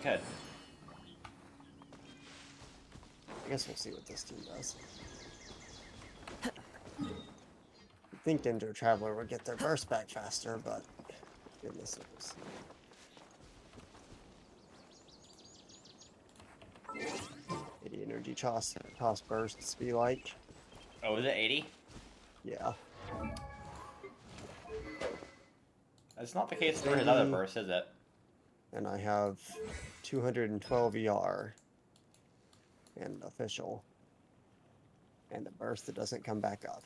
could. I guess we'll see what this team does. I think Dendro Traveler would get their burst back faster, but goodness knows. 80 energy toss bursts be like. Oh, is it 80? Yeah. That's not the case for his other burst, is it? And I have 212 ER and official. And a burst that doesn't come back up.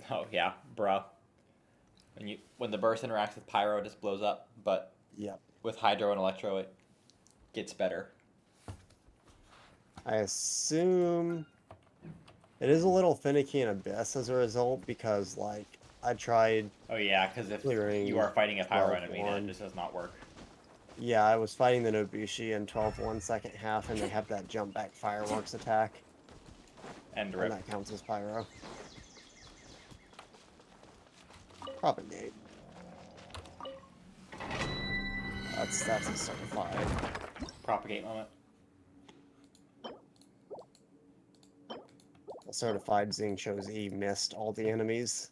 Oh yeah, bruh. When the burst interacts with Pyro, it just blows up. But Yep. with Hydro and Electro, it gets better. I assume it is a little finicky in Abyss as a result because, like, I tried. Oh yeah, because if clearing you are fighting a Pyro enemy, then 12-1. it just does not work. Yeah, I was fighting the Nobushi in 12-1 second half, and they have that jump back fireworks attack, And and rip. that counts as pyro. Propagate. That's a certified. Propagate moment. A certified Zing shows he missed all the enemies.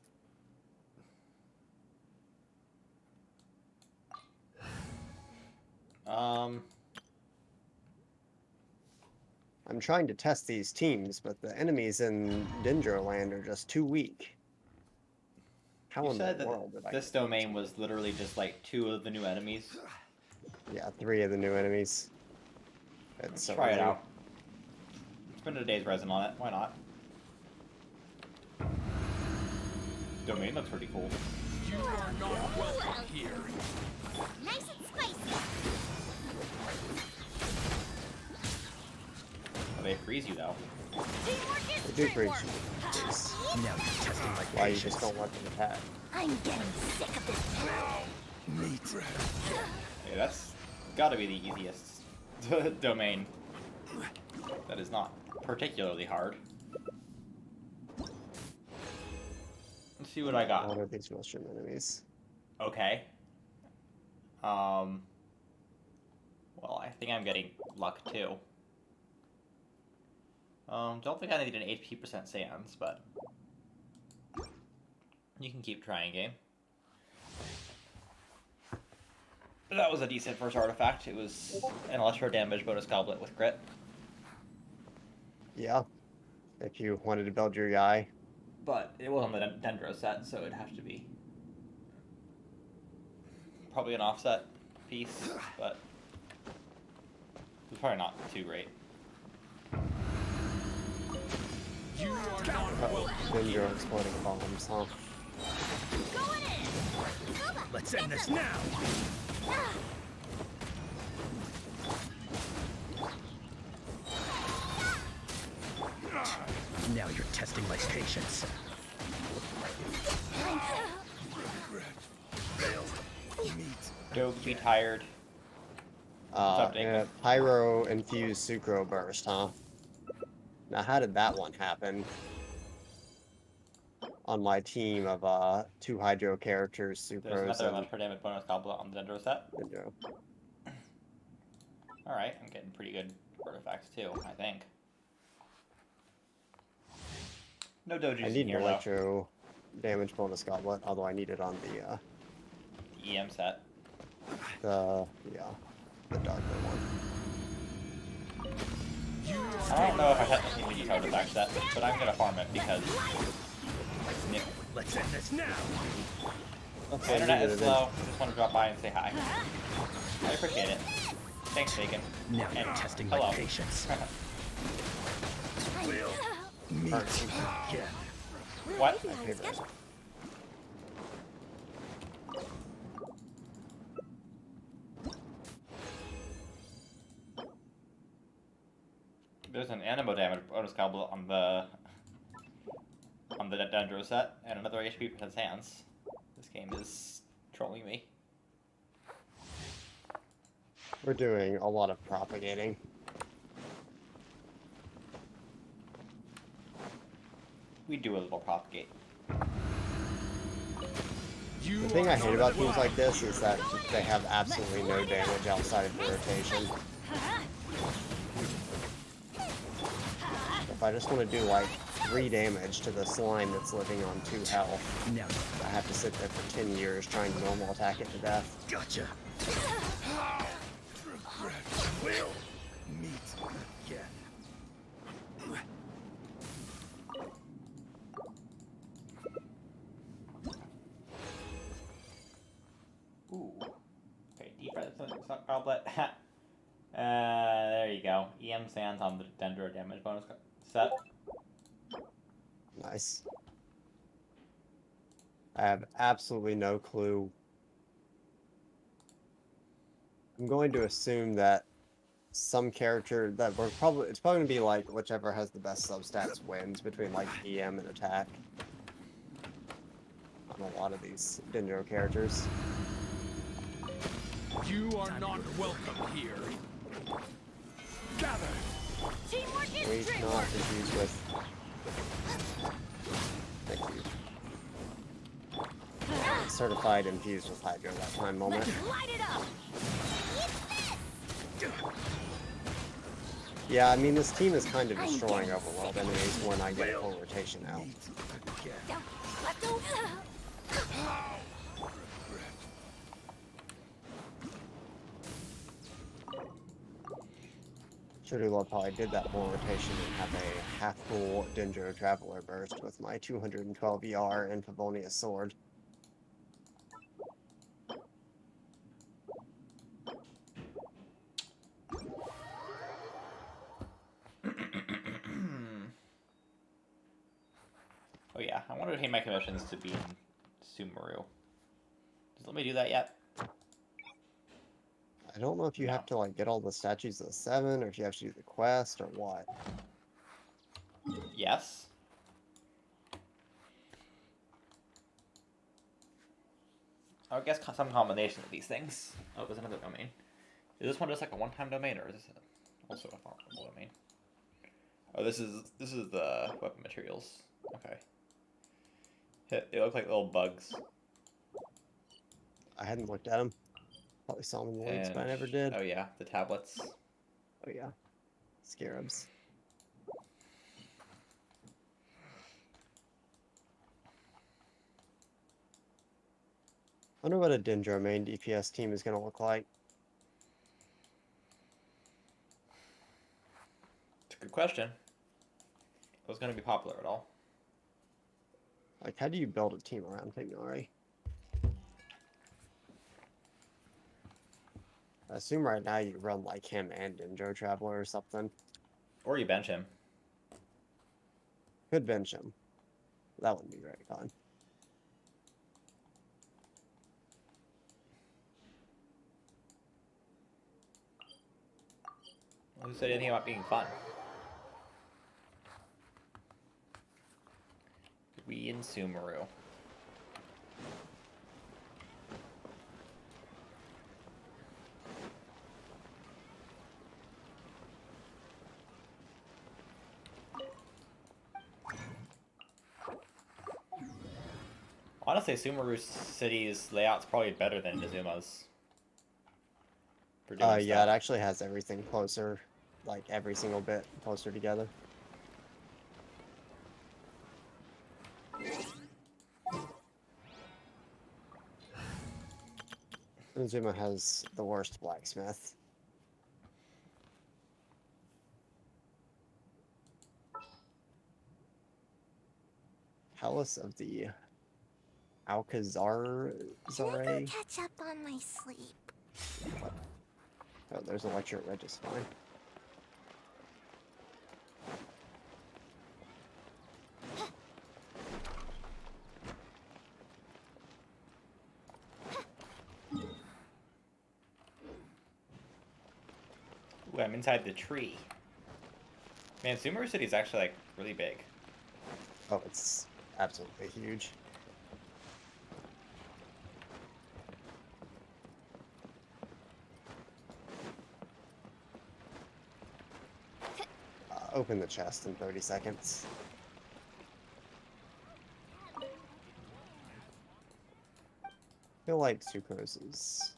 I'm trying to test these teams, but the enemies in Dendro Land are just too weak. How You in said the that world did I this get domain was literally just like 2 of the new enemies. Yeah, 3 of the new enemies. Let's try it out. Spend a day's resin on it. Why not? Domain looks pretty cool. You are not welcome here. Nice and spicy. Oh, they freeze you though. Teamwork is They do freeze teamwork. you. Now you're testing my Why you patience. just don't let them attack? I'm getting sick of this. Meat. Yeah, that's gotta be the easiest domain. That is not particularly hard. Let's see what I got. What are these mushroom enemies? Okay. Well, I think I'm getting luck too. Don't think I need an HP percent sans, but you can keep trying, game. That was a decent first artifact. It was an electro damage bonus goblet with crit. Yeah. If you wanted to build your guy. But it wasn't the Dendro set, so it'd have to be probably an offset piece, but it's probably not too great. You are not Oh, Dendro exploding bombs, huh? Going in. Let's end this now. Now you're testing my patience. Don't be tired. Update. Yeah, Pyro infused Sucro burst, huh? Now, how did that one happen? On my team of 2 Hydro characters, There's Sucros another and electro damage bonus goblet on the Dendro set. Dendro. Alright, I'm getting pretty good artifacts too, I think. No I dojus in need an here though. electro damage bonus goblet, although I need it on The EM set. the darker one. I don't know if I technically need these artifact set, but I'm gonna farm it because it's new. Let's end this now. The internet is slow. I just want to drop by and say hi. I appreciate it. Thanks, Bacon. Now you're And testing my hello. patience. Meat Alright. again. What? My favorite. There's an animo damage bonus goblet on the Dendro set, and another HP percent hands. This game is trolling me. We're doing a lot of propagating. We do a little propagate. The thing I hate about teams like this is that they have absolutely no damage outside of the rotation. If I just want to do like 3 damage to the slime that's living on 2 health, Now, I have to sit there for 10 years trying to normal attack it to death. gotcha. Will meet again. Ooh. Okay, defense goblet. There you go. EM sands on the Dendro damage bonus set. Nice. I have absolutely no clue. I'm going to assume that some character that it's probably gonna be like whichever has the best substats wins between like EM and attack on a lot of these Dendro characters. You are not welcome here. Gather. Teamwork is Wait, dream not work. confused with. Thank you. Certified infused with Hydro that time moment. Let's light it up. Yeah, I mean this team is kind of destroying overworld enemies when I get full rotation out. Meet again. Don't let go. Sure do love how I did that full rotation and have a half full Dendro Traveler burst with my 212 ER and Favonius Sword. Oh yeah, I wanted to pay my commissions to be in Sumeru. Does it let me do that yet? I don't know if you No. have to like get all the statues of the 7 or if you have to do the quest or what. Yes. I would guess some combination of these things. Oh, there's another domain. Is this one just like a one-time domain, or is this also a farmable domain? Oh, this is the weapon materials. Okay. They look like little bugs. I hadn't looked at them. Probably saw them in the links, but I never did. Oh yeah, the tablets. Oh yeah. Scarabs. I wonder what a Dendro main DPS team is going to look like. It's a good question. Was going to be popular at all? Like, how do you build a team around Tignari? I assume right now you run like him and Dendro Traveler or something. Or you bench him. Could bench him. That wouldn't be very fun. Who said anything about being fun? We in Sumeru. Honestly, Sumeru City's layout's probably better than Izuma's. For doing Yeah, it stuff. actually has everything closer, like every single bit closer together. Izuma has the worst blacksmith. Palace of the Alcazar Can I go Zare. catch up on my sleep? Oh, there's a lecture at Regis, fine. Ooh, I'm inside the tree. Man, Sumeru City's actually like really big. Oh, it's absolutely huge. Open the chest in 30 seconds. feel like Sucrose is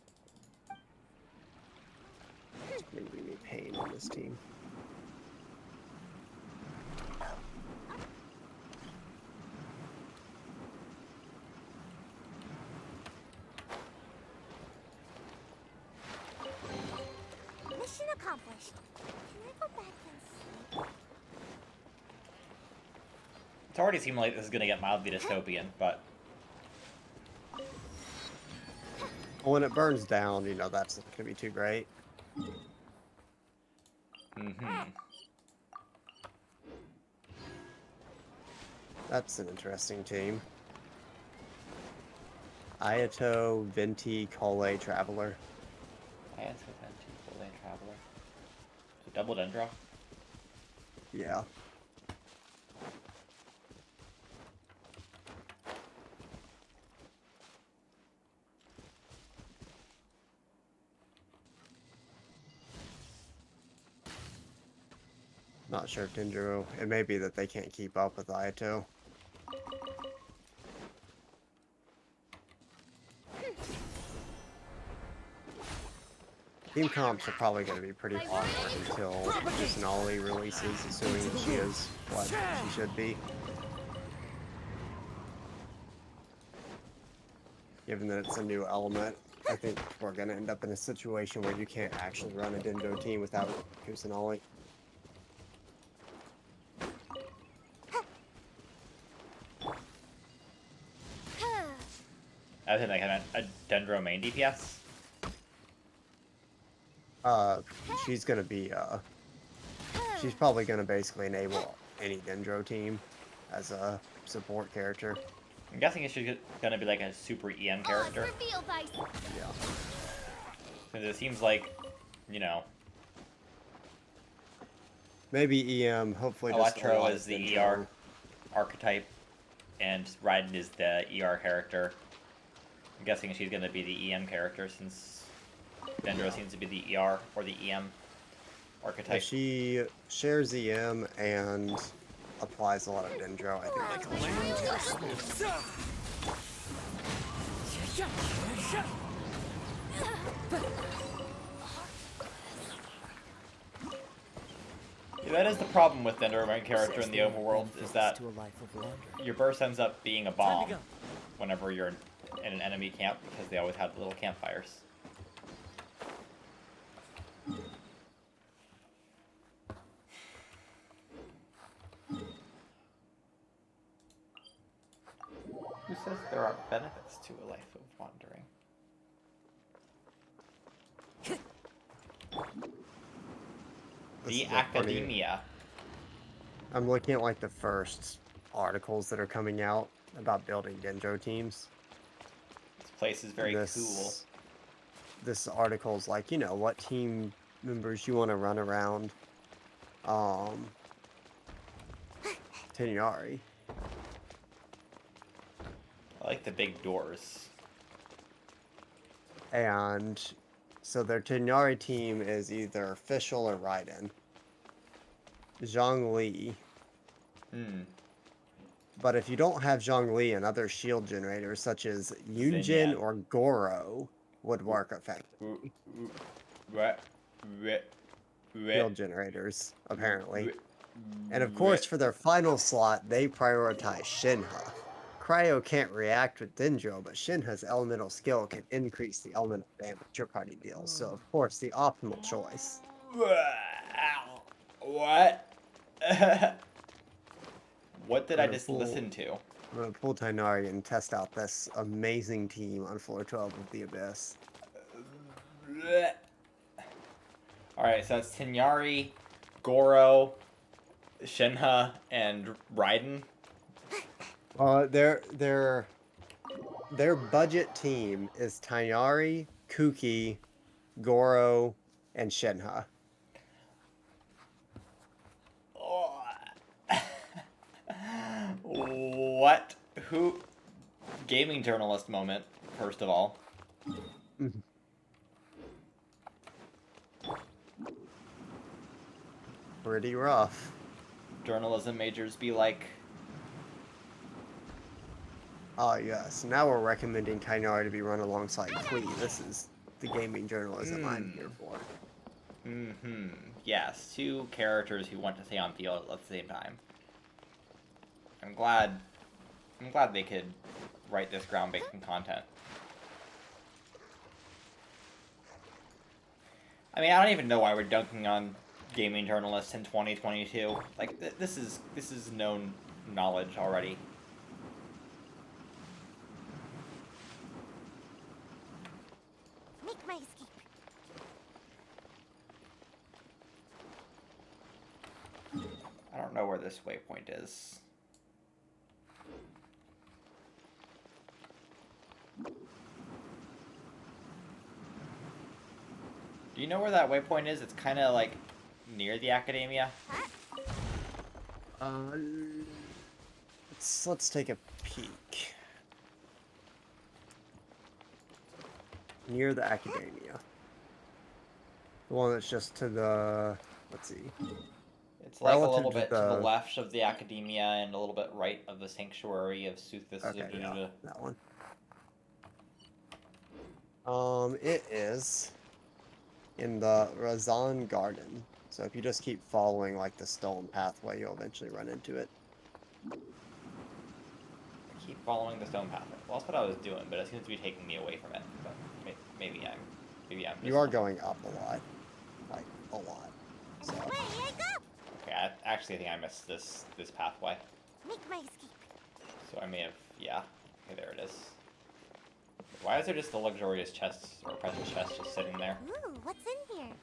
giving me pain on this team. Mission accomplished. Can I go back and sleep? It's already seemed like this is gonna get mildly dystopian, but But when it burns down, you know, that's not going to be too great. That's an interesting team. Ayato, Venti, Kole, Traveler. I had to attend to Full Lane Traveler. So double Dendro. Yeah. Not sure if Dendro. It may be that they can't keep up with Ayato. Team comps are probably going to be pretty hard until Kusanali releases, assuming that she is what she should be. Given that it's a new element, I think we're going to end up in a situation where you can't actually run a Dendro team without Kusanali. I think like a Dendro main DPS. She's going to be, she's probably going to basically enable any Dendro team as a support character. I'm guessing she's gonna be like a super EM character. Reveal thyself. Yeah. Because it seems like, you know, Maybe EM, hopefully just a Electro lot is of the Dendro. ER archetype, and Raiden is the ER character. I'm guessing she's gonna be the EM character since Dendro seems to be the ER or the EM archetype. If she shares EM and applies a lot of Dendro, I think that's what Yeah, that is the problem with Dendro main character in the overworld, is that to a life of wandering. your burst ends up being a bomb whenever you're in an enemy camp, because they always have little campfires. Who says there are benefits to a life of wandering? This The is a funny- Academia. I'm looking at like the first articles that are coming out about building Dendro teams. This place is very cool. This article's like, you know, what team members you want to run around Tenyari. I like the big doors. And so their Tenyari team is either Fischl or Raiden. Zhongli. Hmm. But if you don't have Zhongli and other shield generators such as Yunjin Yan. or Goro would work effectively. Shield generators, apparently. And of course, for their final slot, they prioritize Shinha. Cryo can't react with Dendro, but Shinha's elemental skill can increase the elemental damage your party deals. So, of course, the optimal choice. What? What did I Gonna just pull- listen to? I'm going to pull Tainari and test out this amazing team on floor 12 of the Abyss. Alright, so it's Tenyari, Goro, Shinha, and Raiden. Their budget team is Tainari, Kuki, Goro, and Shinha. What? Who? Gaming journalist moment, first of all. Pretty rough. Journalism majors be like, Ah, yes. Now we're recommending Kainari to be run alongside Klee. This is the gaming journalism I'm here for. Mm-hmm. Yes, two characters who want to stay on field at the same time. I'm glad they could write this groundbreaking content. I mean, I don't even know why we're dunking on gaming journalists in 2022. Like, this is known knowledge already. Make my escape. I don't know where this waypoint is. Do you know where that waypoint is? It's kind of like near the academia. Let's take a peek. Near the academia. The one that's just to the, let's see. It's like Relative a little to bit to the the- left of the academia and a little bit right of the sanctuary of Suthis. Okay, yeah, that one. It is in the Razan Garden. So if you just keep following like the stone pathway, you'll eventually run into it. Keep following the stone pathway. Well, that's what I was doing, but it seems to be taking me away from it. But maybe I'm. You are going up a lot, like a lot. So Away I go. Okay, I think I missed this pathway. Make my escape. So I may have. Yeah. Okay, there it is. Why is there just the luxurious chest or precious chest just sitting there? Ooh, what's in here?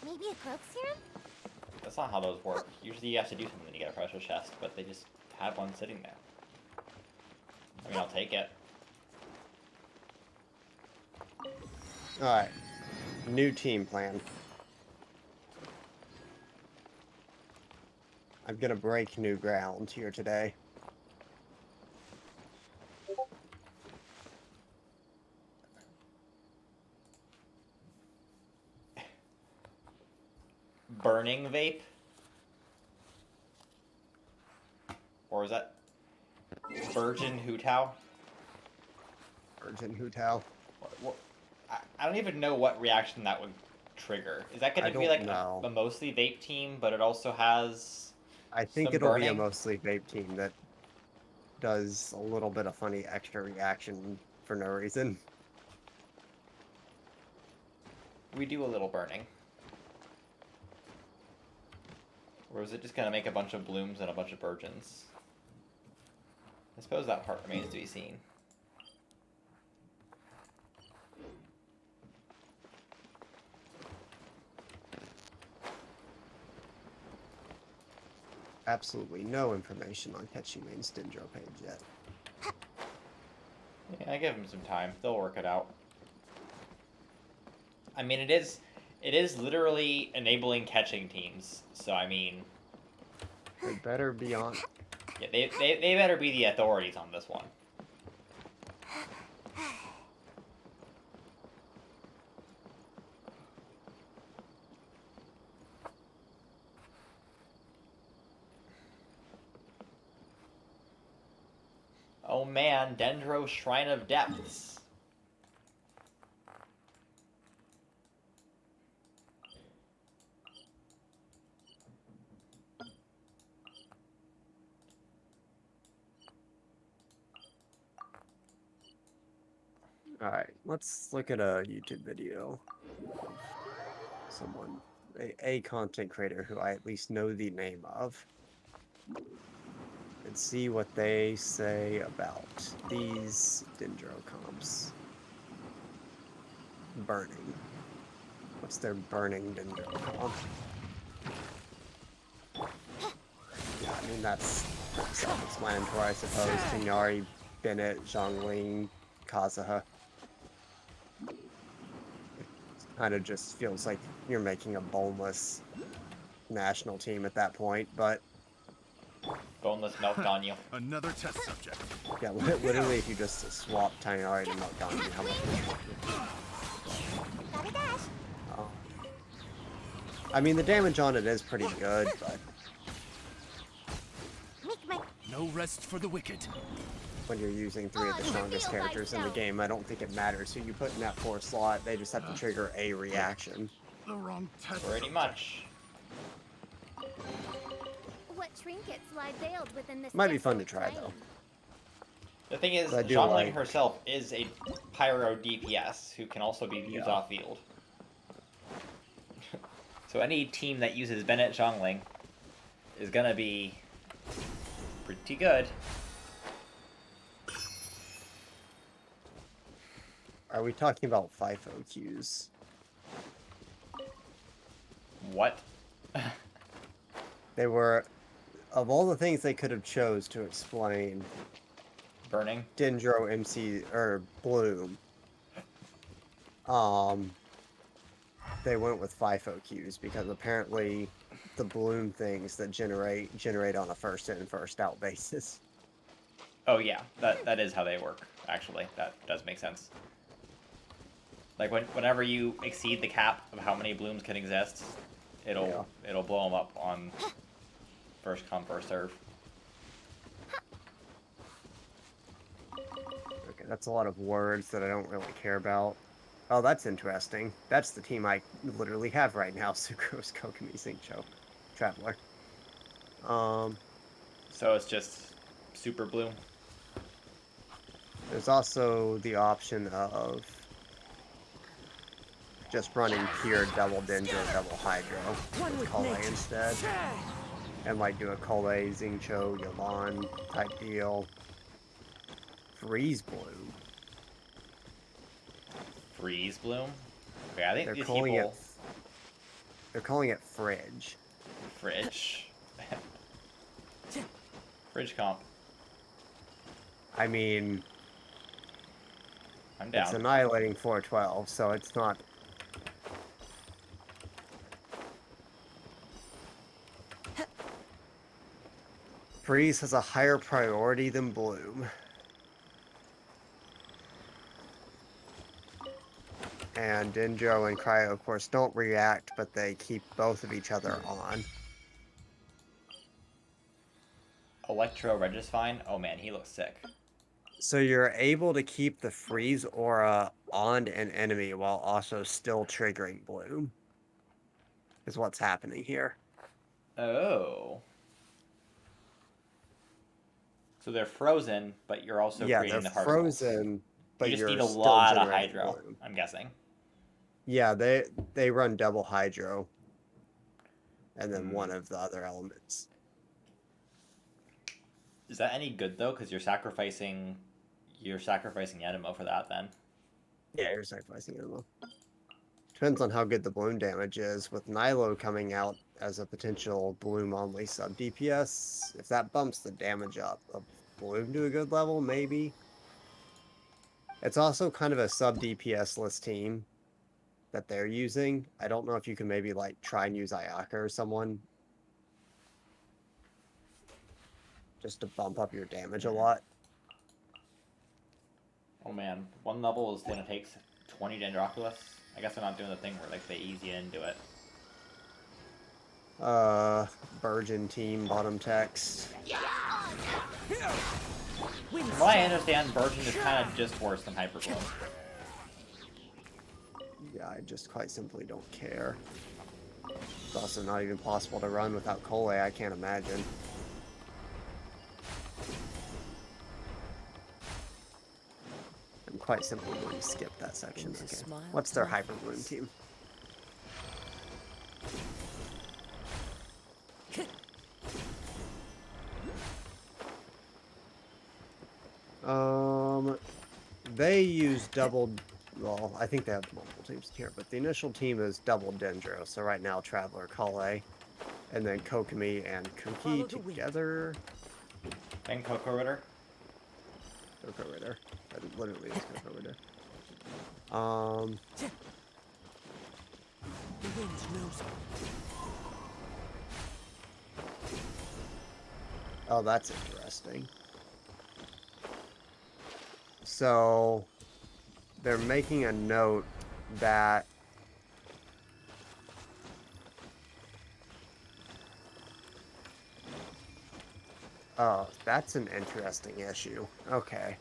Maybe a growth serum? That's not how those work. Usually you have to do something to get a precious chest, but they just had one sitting there. I mean, I'll take it. alright. New team plan. I'm gonna break new ground here today. Burning vape? Or is that Virgin Hutao? Virgin Hutao. I don't even know what reaction that would trigger. Is that going I to be don't like know. a mostly vape team, but it also has I think some it'll be a burning? mostly vape team that does a little bit of funny extra reaction for no reason. We do a little burning. Or is it just going to make a bunch of blooms and a bunch of virgins? I suppose that part remains to be seen. Absolutely no information on Ketchimane's Dendro page yet. Yeah, I give them some time. They'll work it out. I mean, it is literally enabling catching teams. So I mean, They better be on. yeah, they better be the authorities on this one. Oh man, Dendro Shrine of Depths. Alright, let's look at a YouTube video. Someone, a content creator who I at least know the name of. And see what they say about these Dendro comps. Burning. What's their burning Dendro comp? Yeah, I mean, that's pretty self-explanatory, I suppose. Kinyari, Bennett, Zhongling, Kazuha. Kind of just feels like you're making a boneless national team at that point, but Boneless milk on you. Another test subject. yeah, literally if you just swap Tainari to Meltdown, how much Gotta dash. I mean, the damage on it is pretty good, but Make my No rest for the wicked. when you're using 3 of the strongest characters in the game. I don't think it matters who you put in that 4th slot. They just have to trigger a reaction. The wrong test. Pretty much. What trinkets lie veiled within this Might be fun to desolate try, plain? though. The thing is, I do Zhongling like- herself is a pyro DPS who can also be used Yeah. off field. So any team that uses Bennett Zhongling is gonna be pretty good. Are we talking about FIFO queues? What? They were, of all the things they could have chose to explain Burning? Dendro MC or Bloom, they went with FIFO queues because apparently the Bloom things that generate on a first in first out basis. Oh yeah, that is how they work. Actually, that does make sense. Like whenever you exceed the cap of how many blooms can exist, it'll blow them up on first come first serve. Okay, that's a lot of words that I don't really care about. Oh, that's interesting. That's the team I literally have right now. Sucrose, Kokomi, Zincho, Traveler. So it's just super bloom. There's also the option of just running pure double Dendro, double Hydro with Kole instead. And like do a Kole, Zincho, Yolan type deal. Freeze Bloom. Freeze bloom. Okay, I think They're these calling people it. They're calling it Fridge. fridge. Fridge comp. I mean, I'm it's down. annihilating 412, so it's not. Freeze has a higher priority than Bloom. And Dendro and Cryo, of course, don't react, but they keep both of each other on. Electro Regifine. Oh man, he looks sick. So you're able to keep the freeze aura on an enemy while also still triggering Bloom. Is what's happening here. Oh. So they're frozen, but you're also Yeah, creating they're the particles. frozen, but You just you're need a still lot of generating hydro, Bloom. I'm guessing. Yeah, they run double Hydro. And then one of the other elements. Is that any good though? Because you're sacrificing Animo for that then. Yeah, you're sacrificing ammo. Depends on how good the Bloom damage is. With Nilo coming out as a potential Bloom only sub DPS, if that bumps the damage up of Bloom to a good level, maybe. It's also kind of a sub DPS-less team that they're using. I don't know if you can maybe like try and use Ayaka or someone just to bump up your damage a lot. Oh man, one level is gonna take 20 Dendroculus. I guess they're not doing the thing where like they ease you into it. Virgin team bottom text. From what I understand, Virgin is kind of just worse than Hyperglow. Yeah, I just quite simply don't care. It's also not even possible to run without Kole, I can't imagine. I'm quite simply going to skip that section. Okay. What's their Hyper Bloom team? They use double. Well, I think they have multiple teams here, but the initial team is double Dendro. So right now, Traveler, Kale, and then Kokomi and Kuki together. And Coco Ritter. Coco Ritter. That literally is Coco Ritter. The wind knows. Oh, that's interesting. So they're making a note that Oh, that's an interesting issue. Okay.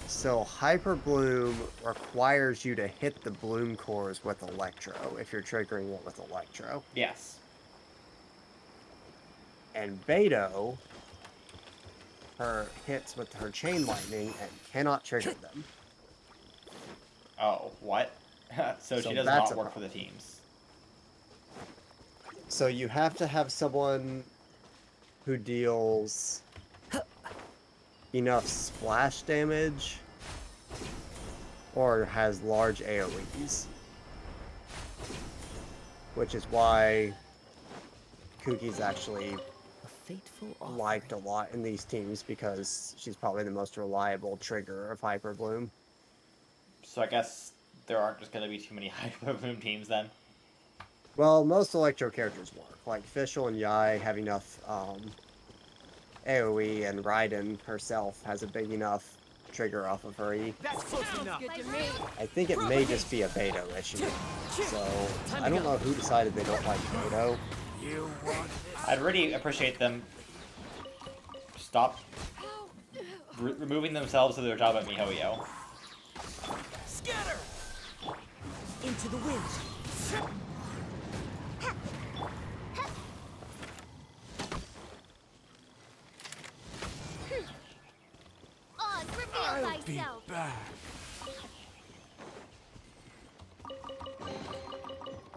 So Hyper Bloom requires you to hit the Bloom cores with Electro if you're triggering it with Electro. Yes. And Beto, her hits with her Chain Lightning and cannot trigger them. Oh, what? So So she does that's not a work for the problem. teams. So you have to have someone who deals enough splash damage or has large AoEs. Which is why Kuki's actually A fateful liked a offering. lot in these teams because she's probably the most reliable trigger of Hyper Bloom. So I guess there aren't just going to be too many Hyper Bloom teams then. Well, most Electro characters work. Like Fischl and Yai have enough AoE, and Raiden herself has a big enough trigger off of her E. That's close enough. Good to me. I think it may just be a Beto issue. So, I don't know who decided they don't like Beto. You want this? I'd really appreciate them stop removing themselves to their job at MiHoYo. Scatter! Into the wind. Oz, reveal I'll be thyself. back.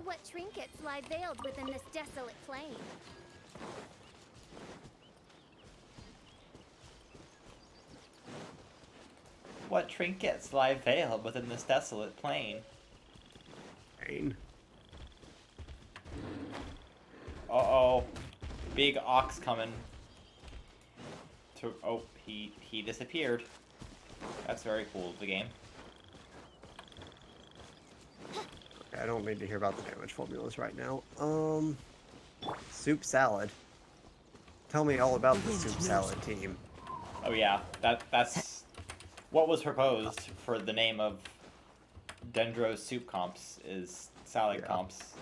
What trinkets lie veiled within this desolate plain? What trinkets lie veiled within this desolate plain? Pain. Uh-oh. Big ox coming. Oh, he disappeared. That's very cool of the game. I don't need to hear about the damage formulas right now. Soup Salad. Tell me all about the Soup Salad team. Oh yeah, that's what was proposed for the name of Dendro's soup comps is salad Yeah. comps.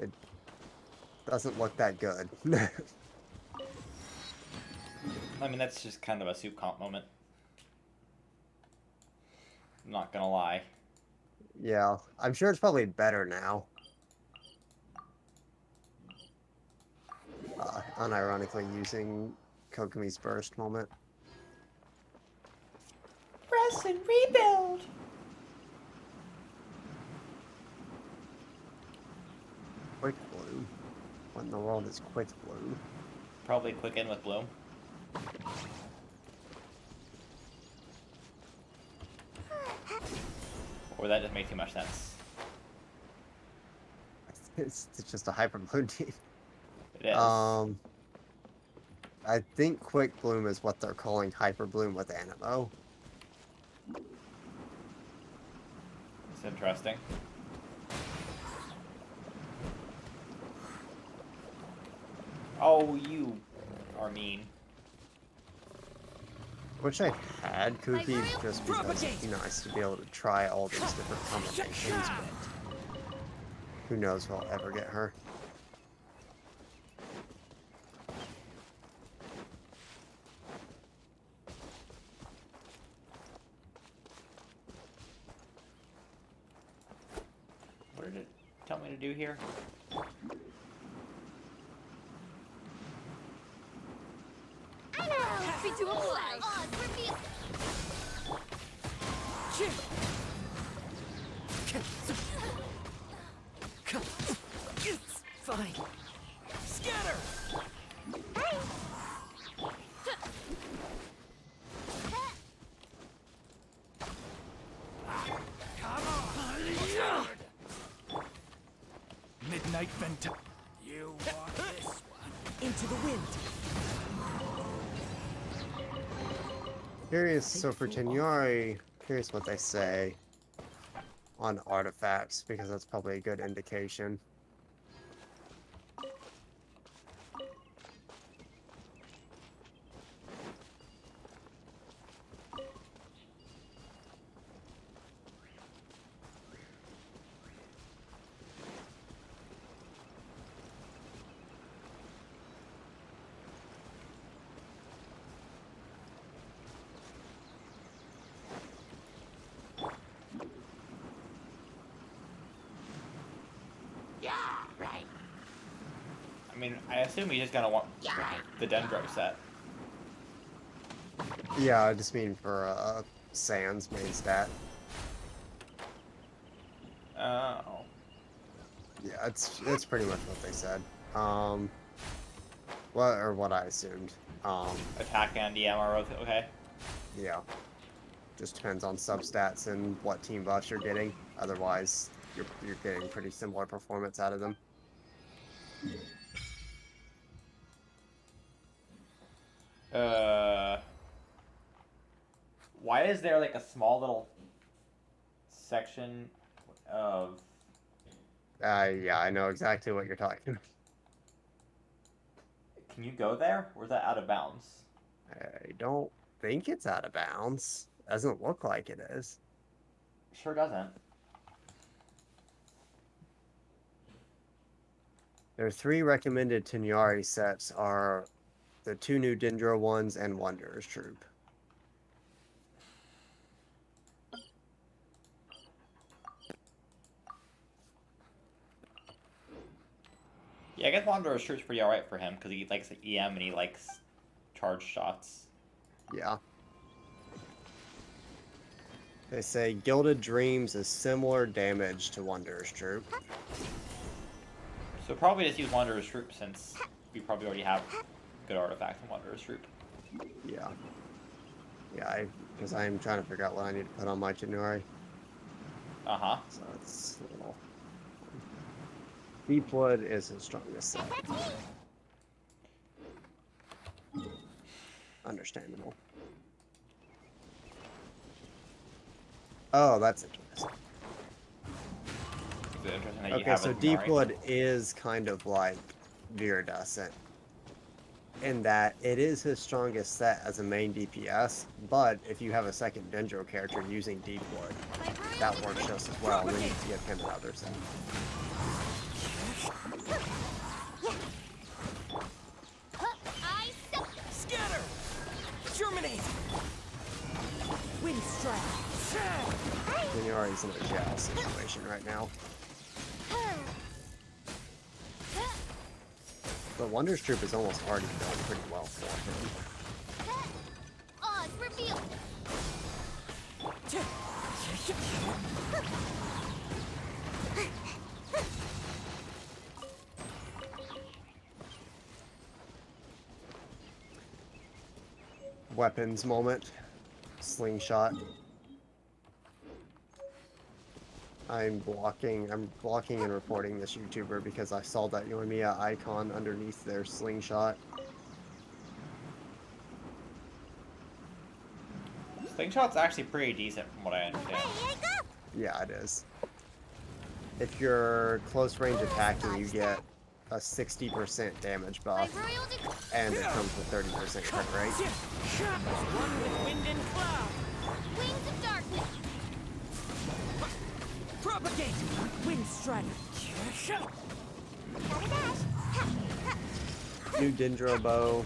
It doesn't look that good. I mean, that's just kind of a soup comp moment. I'm not gonna lie. Yeah, I'm sure it's probably better now. Unironically using Kokomi's burst moment. Press and rebuild! Quick Bloom. What in the world is Quick Bloom? Probably quick in with Bloom. Or that just makes too much sense. It's just a Hyper Bloom team. It is. I think Quick Bloom is what they're calling Hyper Bloom with Animo. It's interesting. Oh, you are mean. Wish I had Kuki just because it'd be nice to be able to try all these different combinations, but who knows if I'll ever get her. What did it tell me to do here? I know. Happy to oblige. Oz, reveal. Fine. Scatter! Come on! Midnight Venta. You want this one? Into the wind. Curious, so for Tenyari, curious what they say on artifacts, because that's probably a good indication. mean, I assume he's just gonna want the Dendro set. Yeah, I just mean for Sans main stat. Oh. Yeah, it's pretty much what they said. What I assumed. Attack and EM are both okay. Yeah. Just depends on substats and what team buffs you're getting. Otherwise, you're getting pretty similar performance out of them. Why is there like a small little section of? Yeah, I know exactly what you're talking about. Can you go there, or is that out of bounds? I don't think it's out of bounds. Doesn't look like it is. Sure doesn't. There are 3 recommended Tenyari sets are the 2 new Dendro ones and Wanderer's Troop. Yeah, I guess Wanderer's Troop's pretty alright for him because he likes the EM and he likes charge shots. Yeah. They say Gilded Dreams is similar damage to Wanderer's Troop. So probably just use Wanderer's Troop since we probably already have good artifacts in Wanderer's Troop. Yeah. Yeah, because I'm trying to figure out what I need to put on my Tenyari. Uh-huh. So it's a little... Deepwood is his strongest set. Understandable. Oh, that's interesting. Is it interesting that you Okay, have so a Tenyari? Deepwood is kind of like Viridescent in that it is his strongest set as a main DPS, but if you have a second Dendro character using Deepwood, that works just as well, and then you can give him another set. Scatter! Germinate! Wind strike! Tenyari's in a jail situation right now. But Wonder's Troop is almost already done pretty well for him. Oz revealed. Weapons moment. Slingshot. I'm blocking and reporting this YouTuber because I saw that Yoimiya icon underneath their slingshot. Slingshot's actually pretty decent from what I understand. Ready to go. Yeah, it is. If you're close range attacking, you get a 60% damage My buff, royal decree. and it comes with 30% crit rate. One with wind and cloud! Wings of darkness. Propagate! Wind strike! Gotta dash. Ha, ha. New Dendro bow.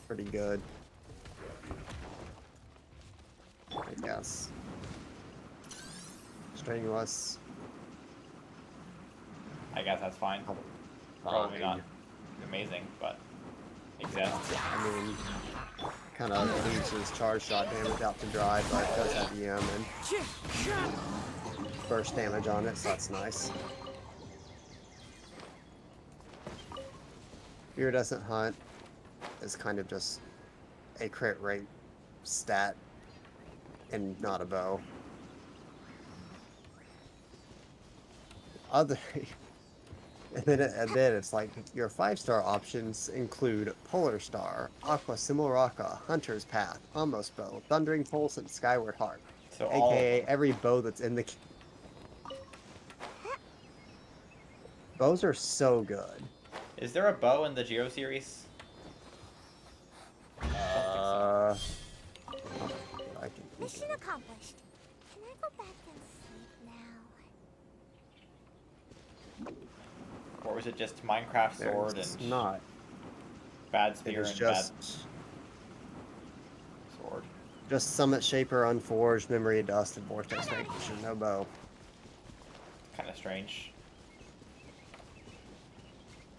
Pretty good. I guess. Strenuous. I guess that's fine. Probably not amazing, but exists. I mean, kind of leaves his charge shot damage out to dry, but it does have EM and burst damage on it, so that's nice. Iridescent Hunt is kind of just a crit rate stat and not a bow. And then it's like your 5-star options include Polar Star, Aqua Simulacra, Hunter's Path, Almost Bow, Thundering Pulse, and Skyward Heart. So all AKA every bow that's in the... Bows are so good. is there a bow in the Geo series? I can think Mission of it. accomplished. Can I go back and sleep now? Or was it just Minecraft sword There's and not. bad It spear is and just bad sword? Summit Shaper, Unforged, Memory of Dust, and Vortex Vanquisher. No bow. Kind of strange.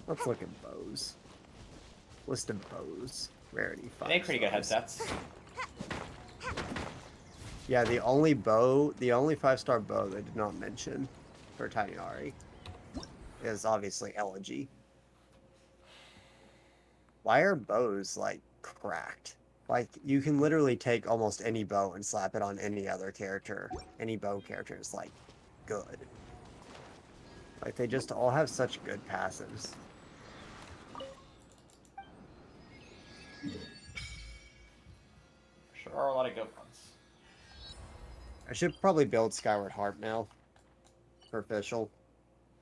Let's look at bows. List of bows. Rarity 5 They make pretty good stars. headsets. Yeah, the only 5-star bow they did not mention for Taniari is obviously Elegy. Why are bows, like, cracked? Like, you can literally take almost any bow and slap it on any other character. Any bow character is, like, good. Like, they just all have such good passives. Sure are a lot of good ones. I should probably build Skyward Harp now for official.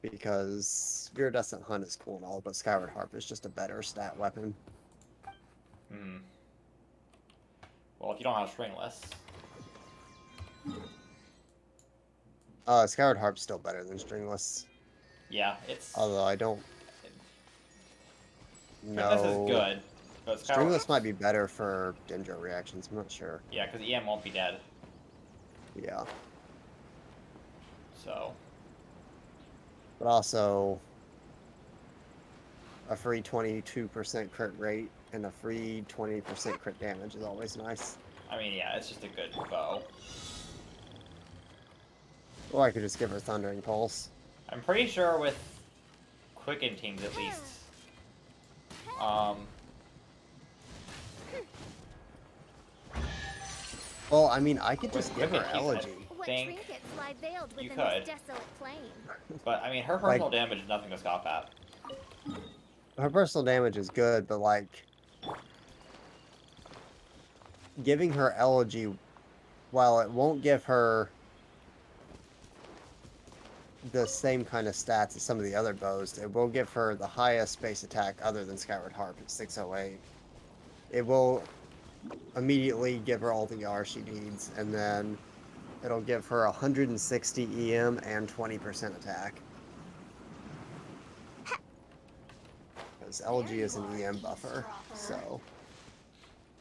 Because Viridescent Hunt is cool and all, but Skyward Harp is just a better stat weapon. Hmm. Well, if you don't have stringless. Skyward Harp's still better than Stringless. Yeah, it's... Although I don't Stringless is know. good, but Stringless might be better for Dendro reactions, I'm not sure. Yeah, because EM won't be dead, Yeah. so... But also, a free 22% crit rate and a free 20% crit damage is always nice. I mean, yeah, it's just a good bow. Or I could just give her Thundering Pulse. I'm pretty sure with Quicken teams, at least, Well, I mean, I could with just give her Quicken teams, Elegy. What think trinkets lie veiled you within could. this desolate plain? But, I mean, her personal damage is nothing to scoff at. Her personal damage is good, but, like, giving her Elegy, while it won't give her the same kind of stats as some of the other bows, it will give her the highest base attack other than Skyward Harp at 608. It will immediately give her all the R she needs, and then it'll give her 160 EM and 20% attack. Because Elegy is an EM buffer, so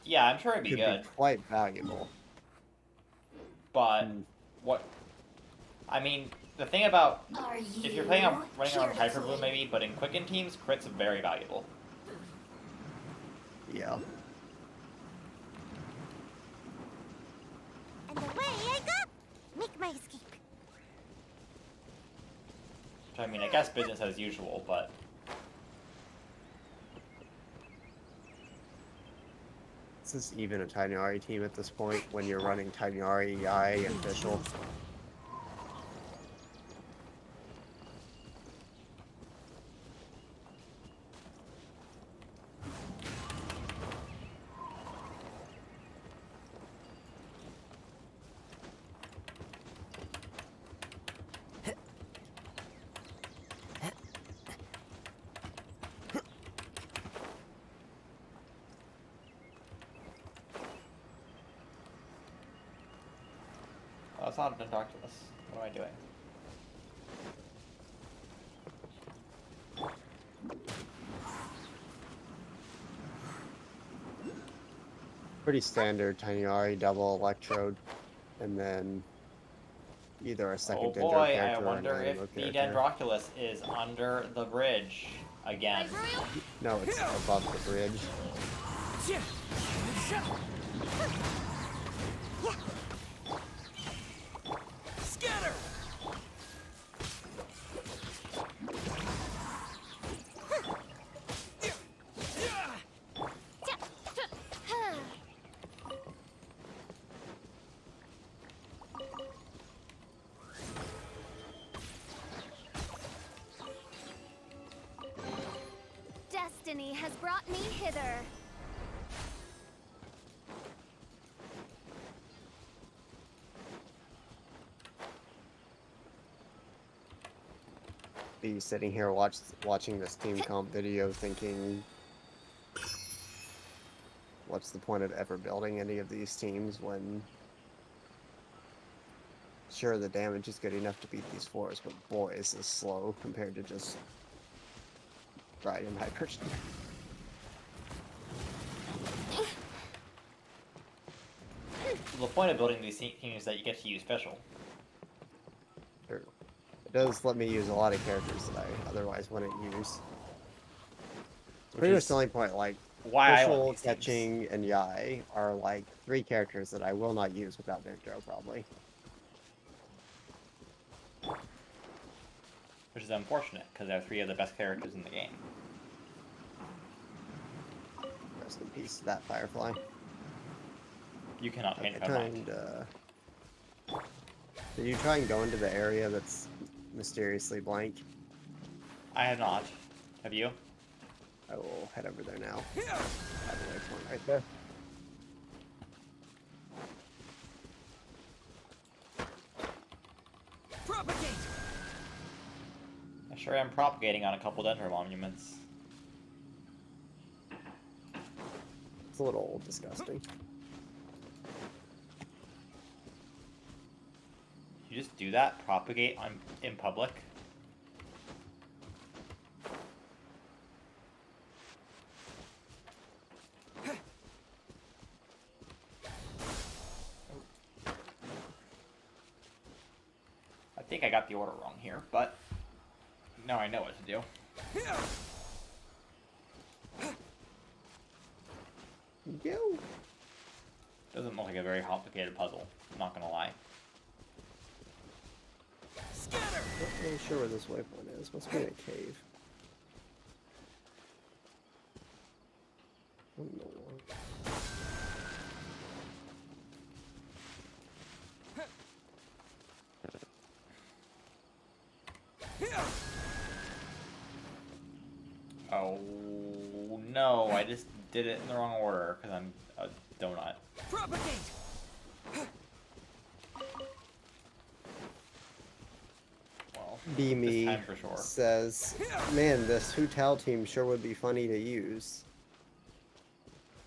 Yeah, I'm sure it'd be could good, be quite valuable. but what... I mean, the thing about... If you're playing on running around Hyper Bloom, maybe, but in Quicken teams, crits are very valuable. Yeah. And away I go! Make my escape. I mean, I guess business as usual, but... This is even a Taniari team at this point when you're running Taniari, Yai, and Official. Oh, it's not an Darkulus. What am I doing? Pretty standard Taniari double electrode, and then either a second Oh Dendro boy, I character or an wonder Animo if the character. Dendroculus is under the bridge again. No, it's above the bridge. Scatter! Destiny has brought me hither. Be sitting here watching this team comp video thinking, what's the point of ever building any of these teams when sure the damage is good enough to beat these fours, but boy is this slow compared to just riding Hyper. The point of building these teams is that you get to use special. It does let me use a lot of characters that I otherwise wouldn't use. Which Pretty much is the only point, like, why I want Fischl, these things. Ketching, and Yai are, like, 3 characters that I will not use without Dendro, probably. Which is unfortunate, because they're 3 of the best characters in the game. Rest in peace to that Firefly. You cannot change Okay, my mind. Did you try and go into the area that's mysteriously blank? I have not. Have you? I will head over there now. I have a waypoint right there. Propagate! I sure am propagating on a couple Dendro monuments. It's a little disgusting. You just do that? Propagate in public? I think I got the order wrong here, but now I know what to do. Go! Doesn't look like a very complicated puzzle, I'm not gonna lie. Scatter! Not really sure where this waypoint is. Must be in a cave. I don't know why. Oh no, I just did it in the wrong order because I'm a donut. Propagate! Well, Be this Me time for sure. says, man, this Hu Tao team sure would be funny to use.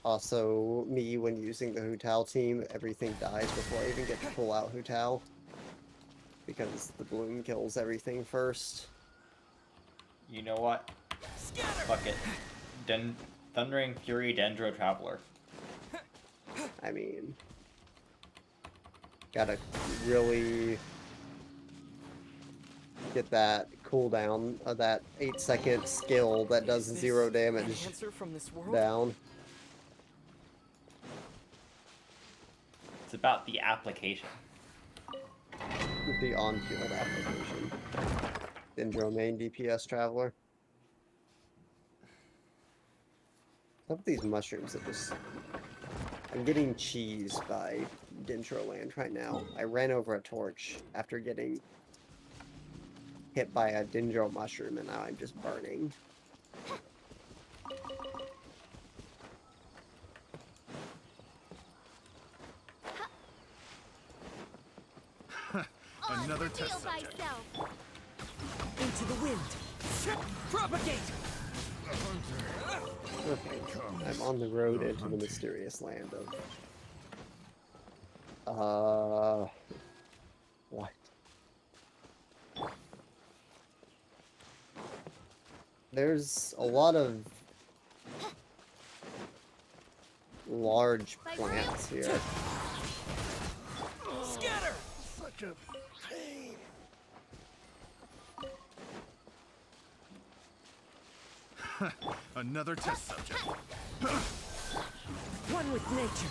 Also, me, when using the Hu Tao team, everything dies before I even get to pull out Hu Tao. Because the bloom kills everything first. You know what? Scatter! Fuck it. Thundering Fury Dendro Traveler. I mean, gotta really get that cooldown of that 8-second skill that does Is this 0 an damage answer from this world? down. It's about the application. The on-field application. Dendro main DPS Traveler. Some of these mushrooms that just... I'm getting cheesed by Dendro Land right now. I ran over a torch after getting hit by a Dendro mushroom, and now I'm just burning. Another Heal test subject. thyself. Into the wind! Propagate! Okay, I'm on the road into the mysterious land of... What? There's a lot of large plants here. Scatter! Such a pain. Another test subject. One with nature!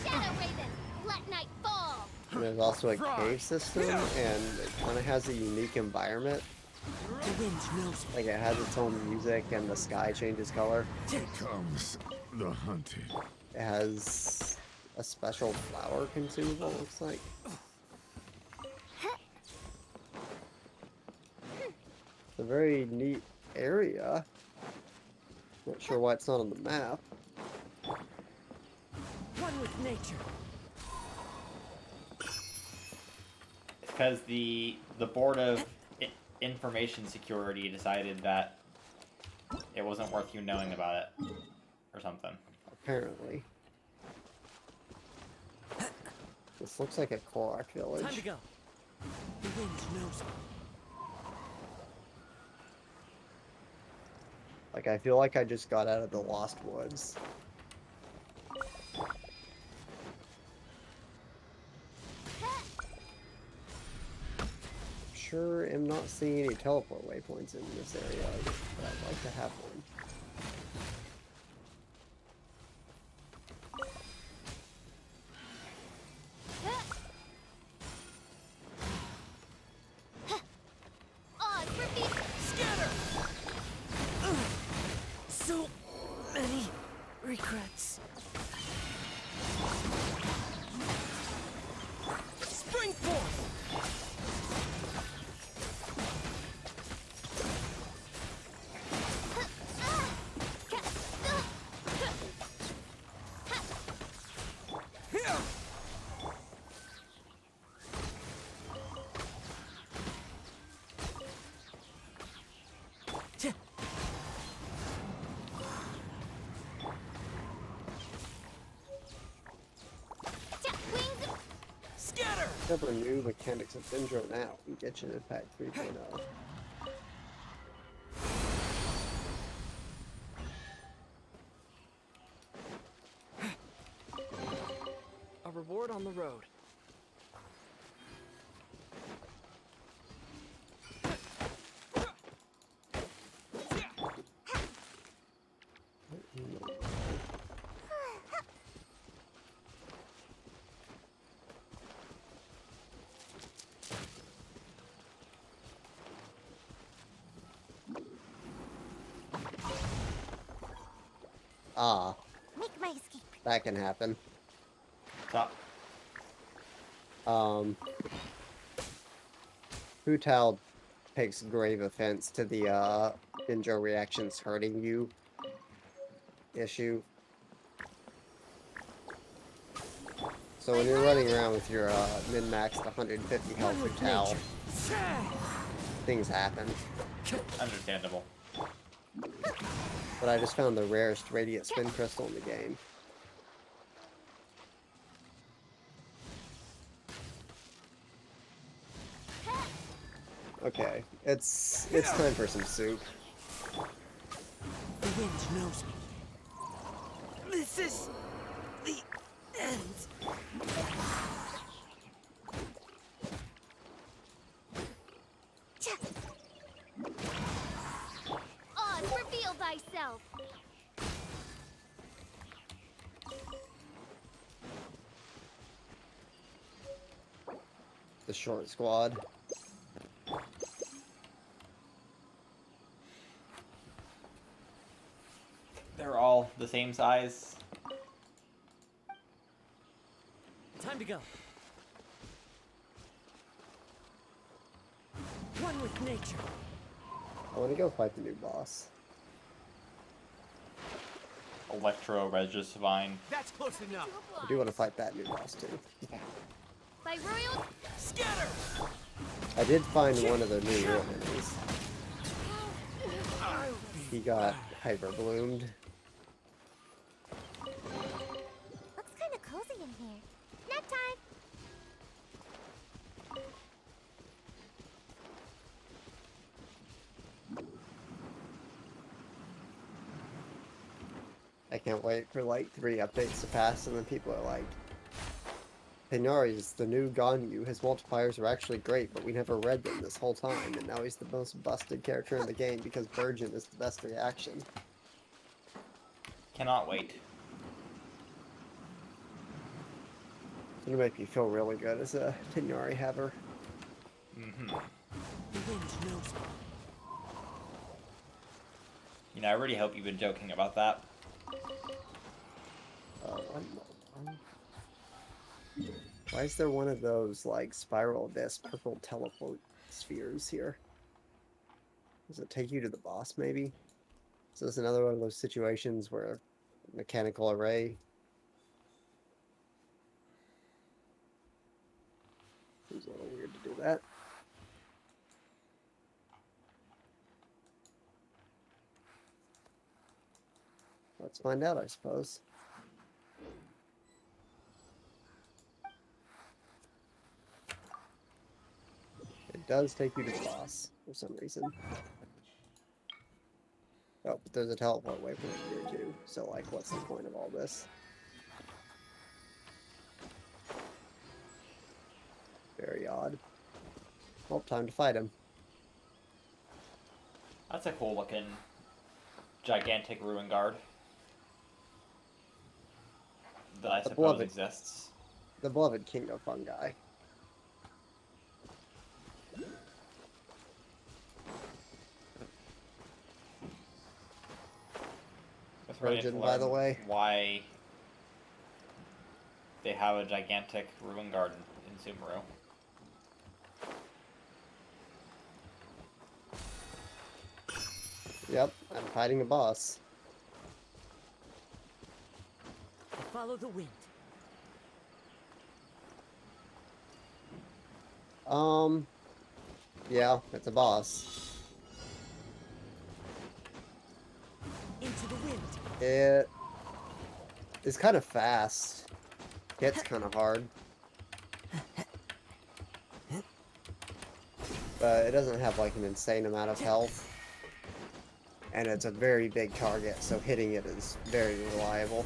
Shadow Raven, let night fall. And there's also a cave system, and it kind of has a unique environment. The wind knows me. Like, it has its own music, and the sky changes color. Here comes the hunted. It has a special flower consumable, looks like. It's a very neat area. Not sure why it's not on the map. One with nature. Because the Board of Information Security decided that it wasn't worth you knowing about it. Or something. Apparently. This looks like a Korok village. Time to go. The wind knows me. Like, I feel like I just got out of the Lost Woods. sure am not seeing any teleport waypoints in this area, but I'd like to have one. Scatter! So many regrets. Spring forth! Scatter! Discover new mechanics of Dendro now. We get you in Impact 3.0. A reward on the road. Ah, Make my escape. that can happen. Stop. Hu Tao takes grave offense to the Dendro reactions hurting you issue. So when you're running around with your min-maxed 150 health Hu Tao, things happen. Understandable. But I just found the rarest radiant spin crystal in the game. Okay, it's time for some soup. The wind knows me. This is the end. Oz, reveal thyself. The short squad. They're all the same size. Time to go. One with nature. I want to go fight the new boss. Electro Regisvine. That's close enough. I do want to fight that new boss too. By royal. Scatter! I did find one of the new real enemies. He got hyper bloomed. Looks kind of cozy in here. Nap time. I can't wait for like 3 updates to pass and then people are like, Penari's the new Ganyu. His multipliers are actually great, but we never read them this whole time, and now he's the most busted character in the game because Virgin is the best reaction. Cannot wait. It's gonna make me feel really good as a Penari haver. Mm-hmm. The wind knows me. You know, I really hope you've been joking about that. Why is there one of those, like, spiral abyss purple teleport spheres here? Does it take you to the boss, maybe? Is this another one of those situations where mechanical array? Seems a little weird to do that. Let's find out, I suppose. It does take you to the boss for some reason. Oh, but there's a teleport waypoint here too. So, like, what's the point of all this? Very odd. Well, time to fight him. That's a cool looking gigantic ruin guard that I The suppose beloved. exists. The beloved king of fungi. It's really Legend, to by the learn way. why they have a gigantic ruin garden in Sumeru. Yep, I'm fighting a boss. Follow the wind. Yeah, it's a boss. Into the wind. It is kind of fast. Hits kind of hard. But it doesn't have like an insane amount of health. And it's a very big target, so hitting it is very reliable.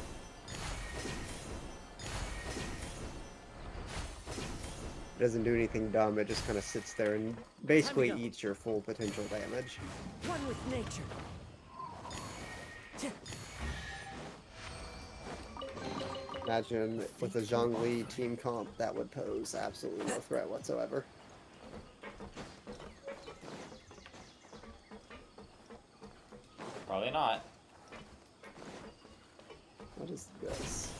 It doesn't do anything dumb, it just kind of sits there and basically eats your full potential damage. One with nature. Imagine with a Zhongli team comp, that would pose absolutely no threat whatsoever. Probably not. What is this?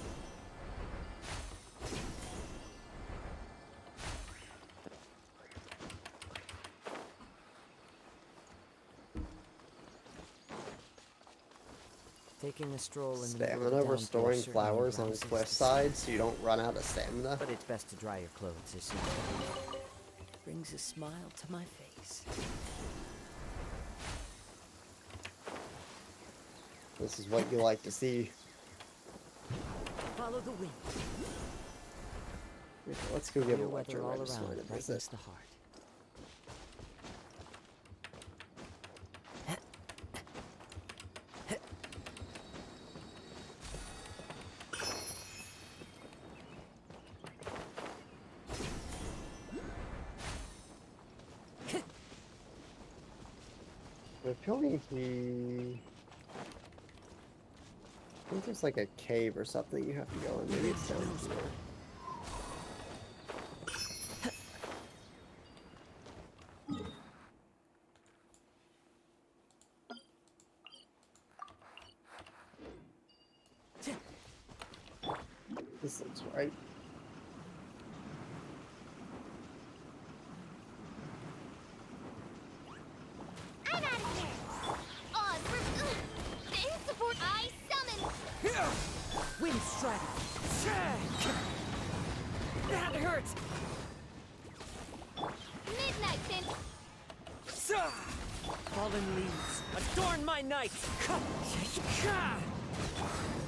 Taking a stroll in the Stamina, restoring flowers on cliffside so you don't run out of stamina. But it's best to dry your clothes as soon as brings a smile to my face. This is what you like to see. Follow the wind. Let's go give Clear a lecture weather all register around a brightens visit. the heart. I'm feeling he... I think there's like a cave or something you have to go in. Maybe it's down here. This looks right. I'm out of here. Oz, we're in support. I summon. Wind strike. That hurts. Midnight pin. Fallen leaves adorn my night.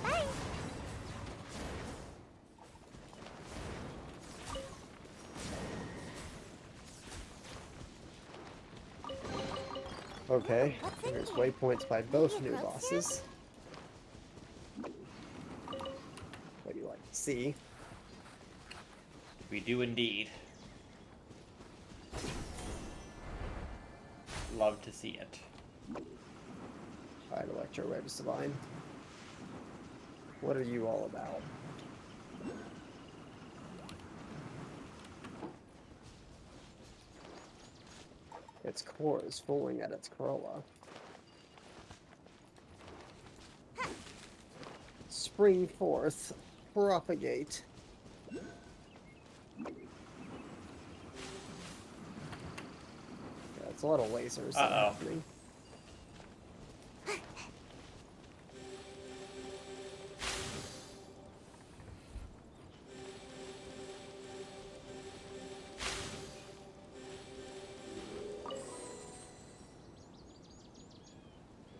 Bye. Okay, there's waypoints by both new bosses. What do you like to see? We do indeed. Love to see it. Alright, Electro Red is divine. What are you all about? Its core is falling at its corolla. Spring forth, propagate. Yeah, it's a lot of lasers that are happening.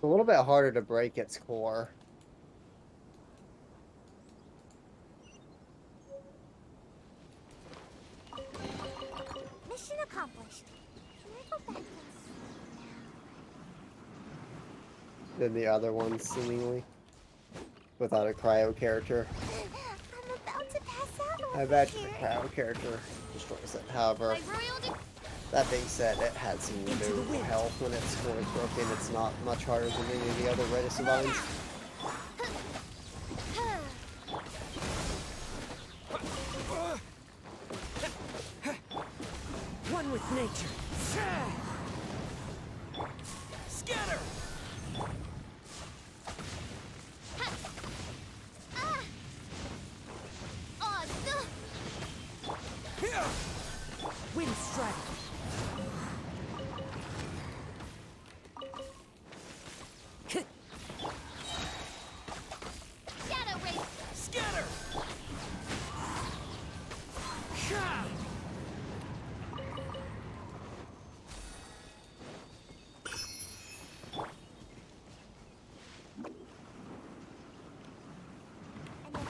A little bit harder to break its core. Mission accomplished. Can I go back and Than the other ones, seemingly. Without a cryo character. I'm about to pass out over I bet here. the cryo character destroys it. However, My royal That being said, it had some new health when its core is broken. It's not much harder than any of the other Redis divines. One with nature. Scatter! Wind strike. Shadow Ray. Scatter!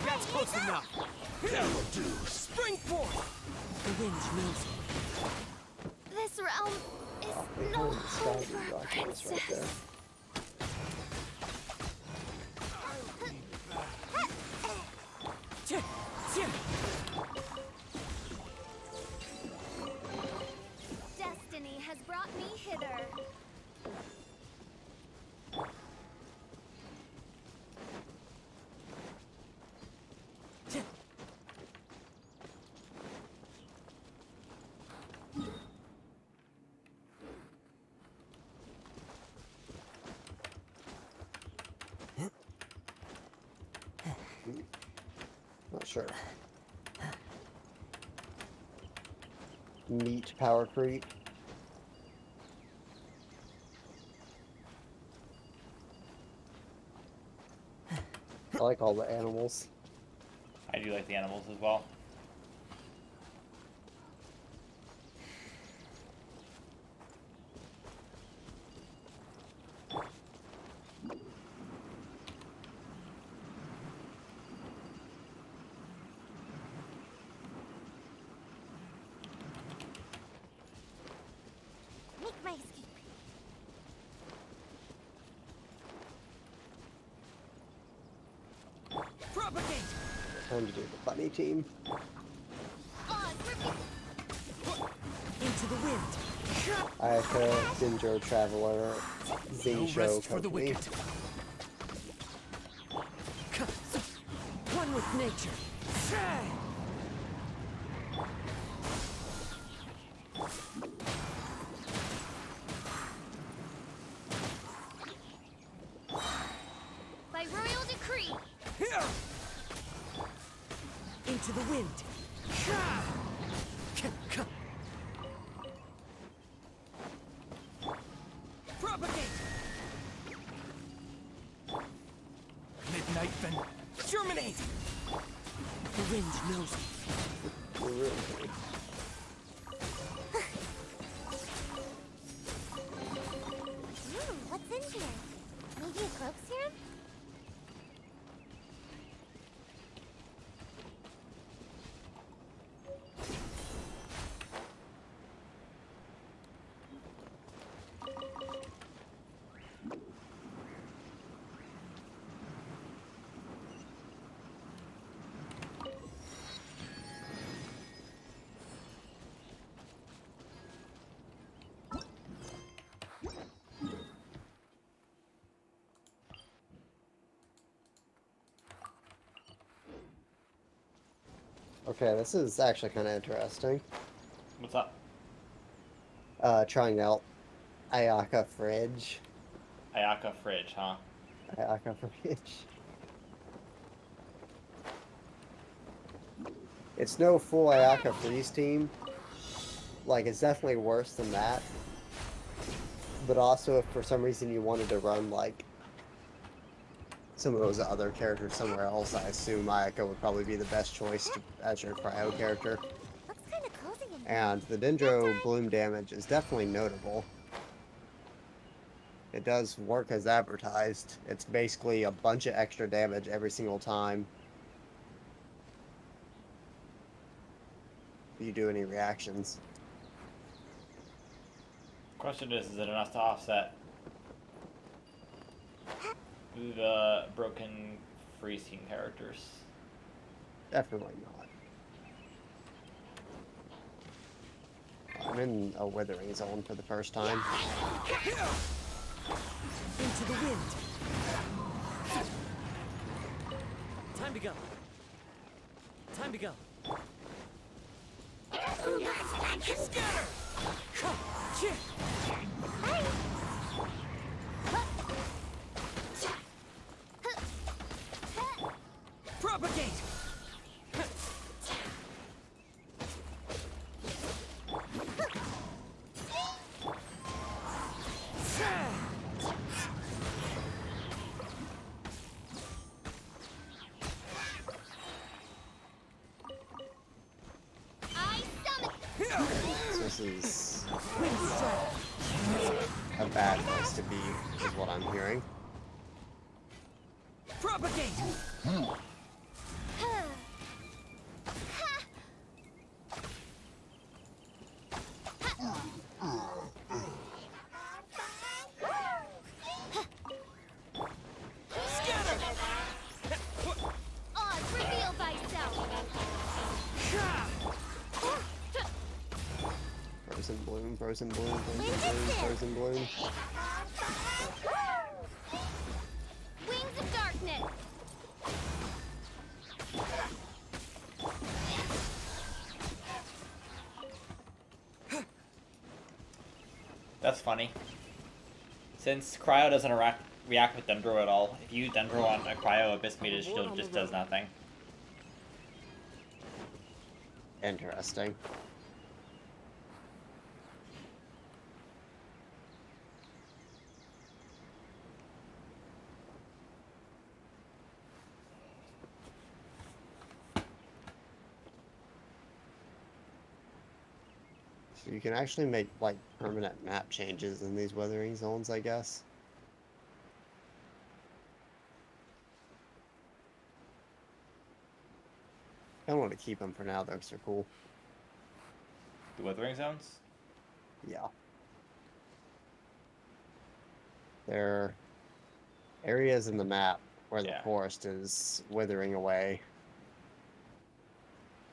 That's close enough. Spring forth. The wind knows it. This realm is no home for a princess. Destiny has brought me hither. Not sure. Meat power creep. I like all the animals. I do like the animals as well. Make my escape. Propagate! Time to do the bunny team. On, repeat. Into the wind. Ayaka, Dendro Traveler, No Zinsho rest for the Company. wicked. One with nature. By royal decree. Into the wind. Propagate. Midnight Ven. Germinate. The wind knows it. Really. What's in here? Maybe a cloak serum? Okay, this is actually kind of interesting. What's up? Trying out Ayaka Fridge. Ayaka Fridge, huh? Ayaka Fridge. It's no full Ayaka Freeze team. Like, it's definitely worse than that. But also, if for some reason you wanted to run, like, some of those other characters somewhere else, I assume Ayaka would probably be the best choice as your cryo character. Looks kind of cozy in here. And the Dendro bloom damage is definitely notable. It does work as advertised. It's basically a bunch of extra damage every single time you do any reactions. Question is it enough to offset the broken freeze team characters? Definitely not. I'm in a withering zone for the first time. Into the wind. Time to go. Time to go. Scatter! Propagate! I summon. So this is a bad place to be, is what I'm hearing. Propagate! Scatter! Oz, reveal thyself. Frozen bloom, frozen bloom, frozen bloom, frozen bloom. Wings of darkness. That's funny. Since Cryo doesn't react with Dendro at all, if you Dendro on a Cryo, Abyss Meteor's Shield just does nothing. Interesting. So you can actually make, like, permanent map changes in these weathering zones, I guess. I don't want to keep them for now, though, because they're cool. The Withering Zones? Yeah. They're areas in the map where the Yeah. forest is withering away.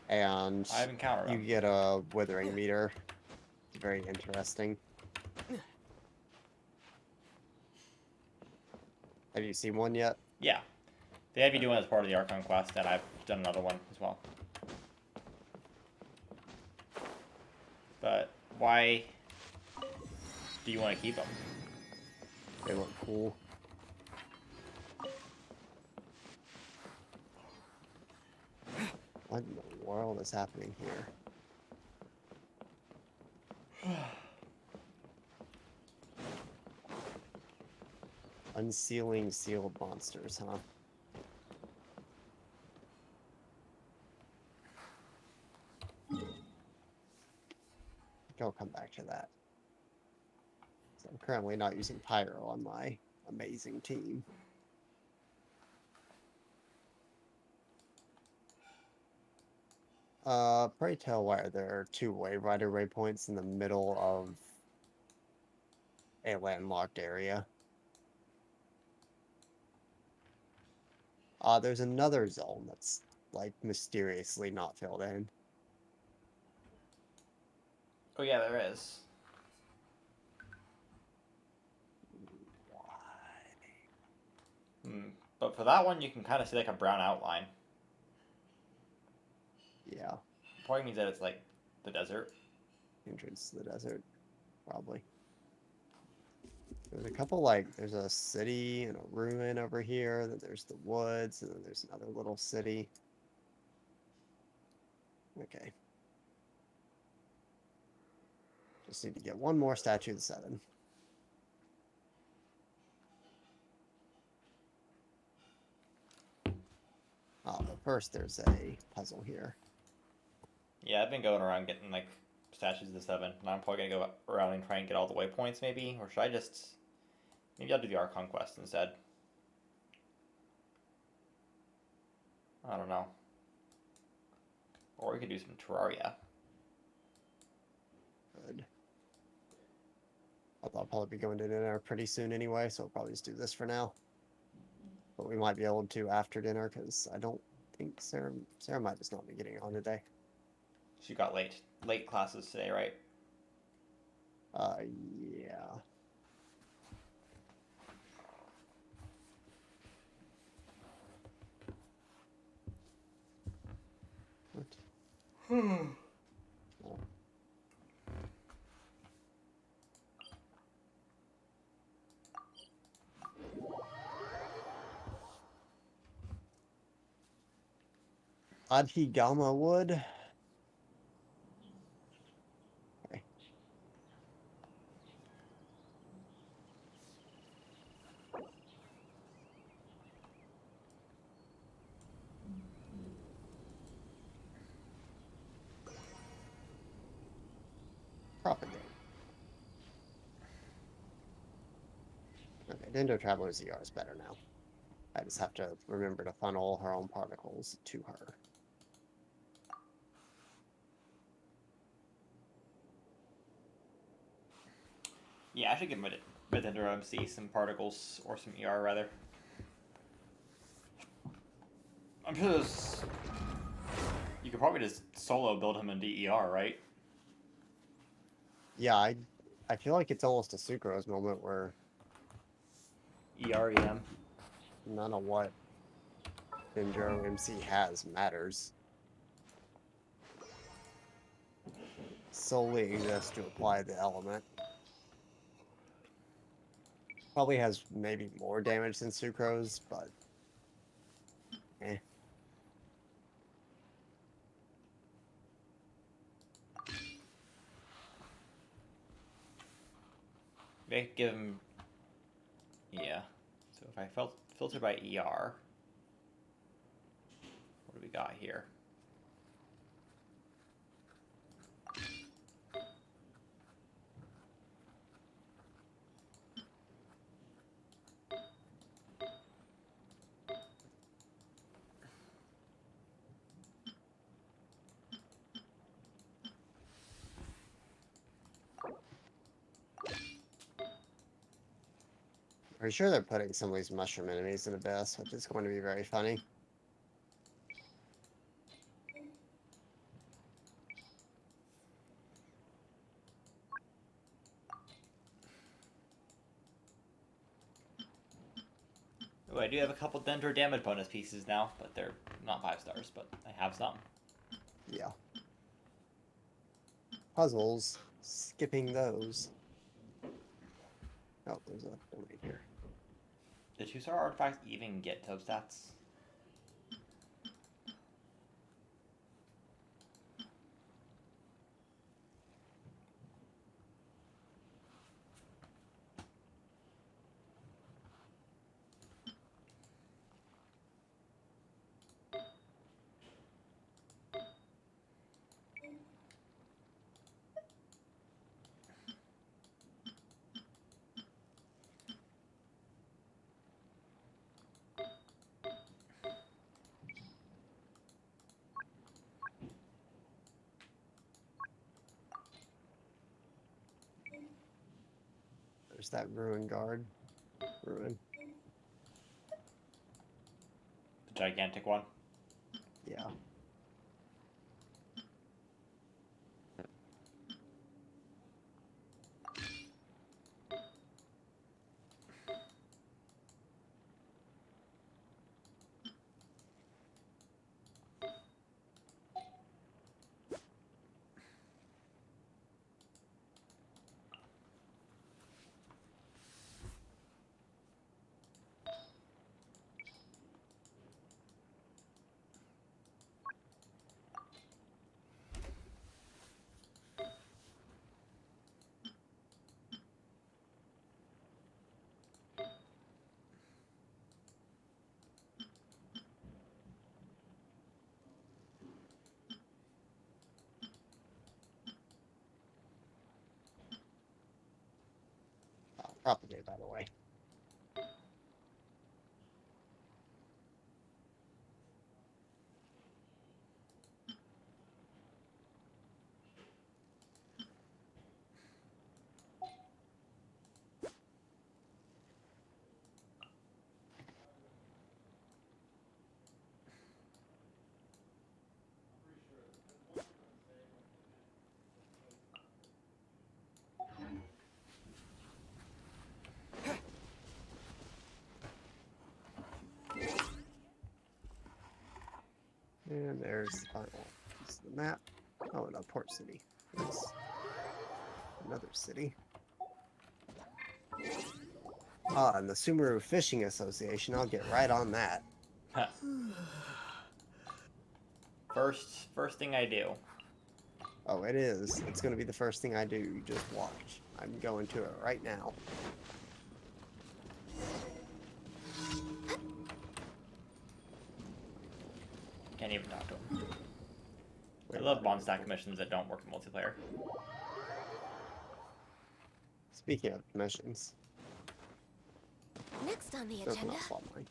And I have encountered you them. get a withering meter. It's very interesting. Have you seen one yet? Yeah. They have you doing it as part of the Archon quest, and I've done another one as well. But why do you want to keep them? They look cool. What in the world is happening here? Unsealing sealed monsters, huh? I'll come back to that. So I'm currently not using Pyro on my amazing team. Pray tell why there are two Wave Rider waypoints in the middle of a landlocked area. There's another zone that's, like, mysteriously not filled in. Oh yeah, there is. Why? But for that one, you can kind of see like a brown outline. Yeah, Probably means that it's like the desert. entrance to the desert, probably. There's a couple, like, there's a city and a ruin over here, then there's the woods, and then there's another little city. Okay. Just need to get one more statue to 7. But first there's a puzzle here. Yeah, I've been going around getting like statues of the 7, and I'm probably gonna go around and try and get all the waypoints maybe, or should I just... Maybe I'll do the Archon quest instead. I don't know. Or we could do some Terraria. Good. I'll probably be going to dinner pretty soon anyway, so I'll probably just do this for now. But we might be able to after dinner, because I don't think Sarah might just not be getting on today. She got late classes today, right? Yeah. What? Oh. Adhigama wood. Okay. Propagate. Okay, Dendro Traveler's ER is better now. I just have to remember to funnel her own particles to her. Yeah, I should give my Dendro MC some particles, or some ER rather. I'm sure there's... You could probably just solo build him in DER, right? Yeah, I feel like it's almost a Sucrose moment where EREM. none of what Dendro MC has matters. Solely exists to apply the element. Probably has maybe more damage than Sucrose, but eh. They give him... Yeah. So if I filter by ER... What do we got here? Pretty sure they're putting some of these mushroom enemies in Abyss, which is going to be very funny. Oh, I do have a couple Dendro damage bonus pieces now, but they're not 5 stars, but I have some. Yeah. Puzzles. Skipping those. Oh, there's a domain here. The 2-star artifacts even get toe stats? There's that ruin guard. Ruin. The gigantic one. Yeah. Propagate, by the way. And there's the final piece of the map. Oh, no, Port City. There's another city. Ah, and the Sumeru Fishing Association. I'll get right on that. Huh. First thing I do. Oh, it is. It's going to be the first thing I do. You just watch. I'm going to it right now. Can't even talk to him. Wait, I love what? bond stack missions that don't work in multiplayer. Speaking of missions, Next on the there's agenda. not spot mine.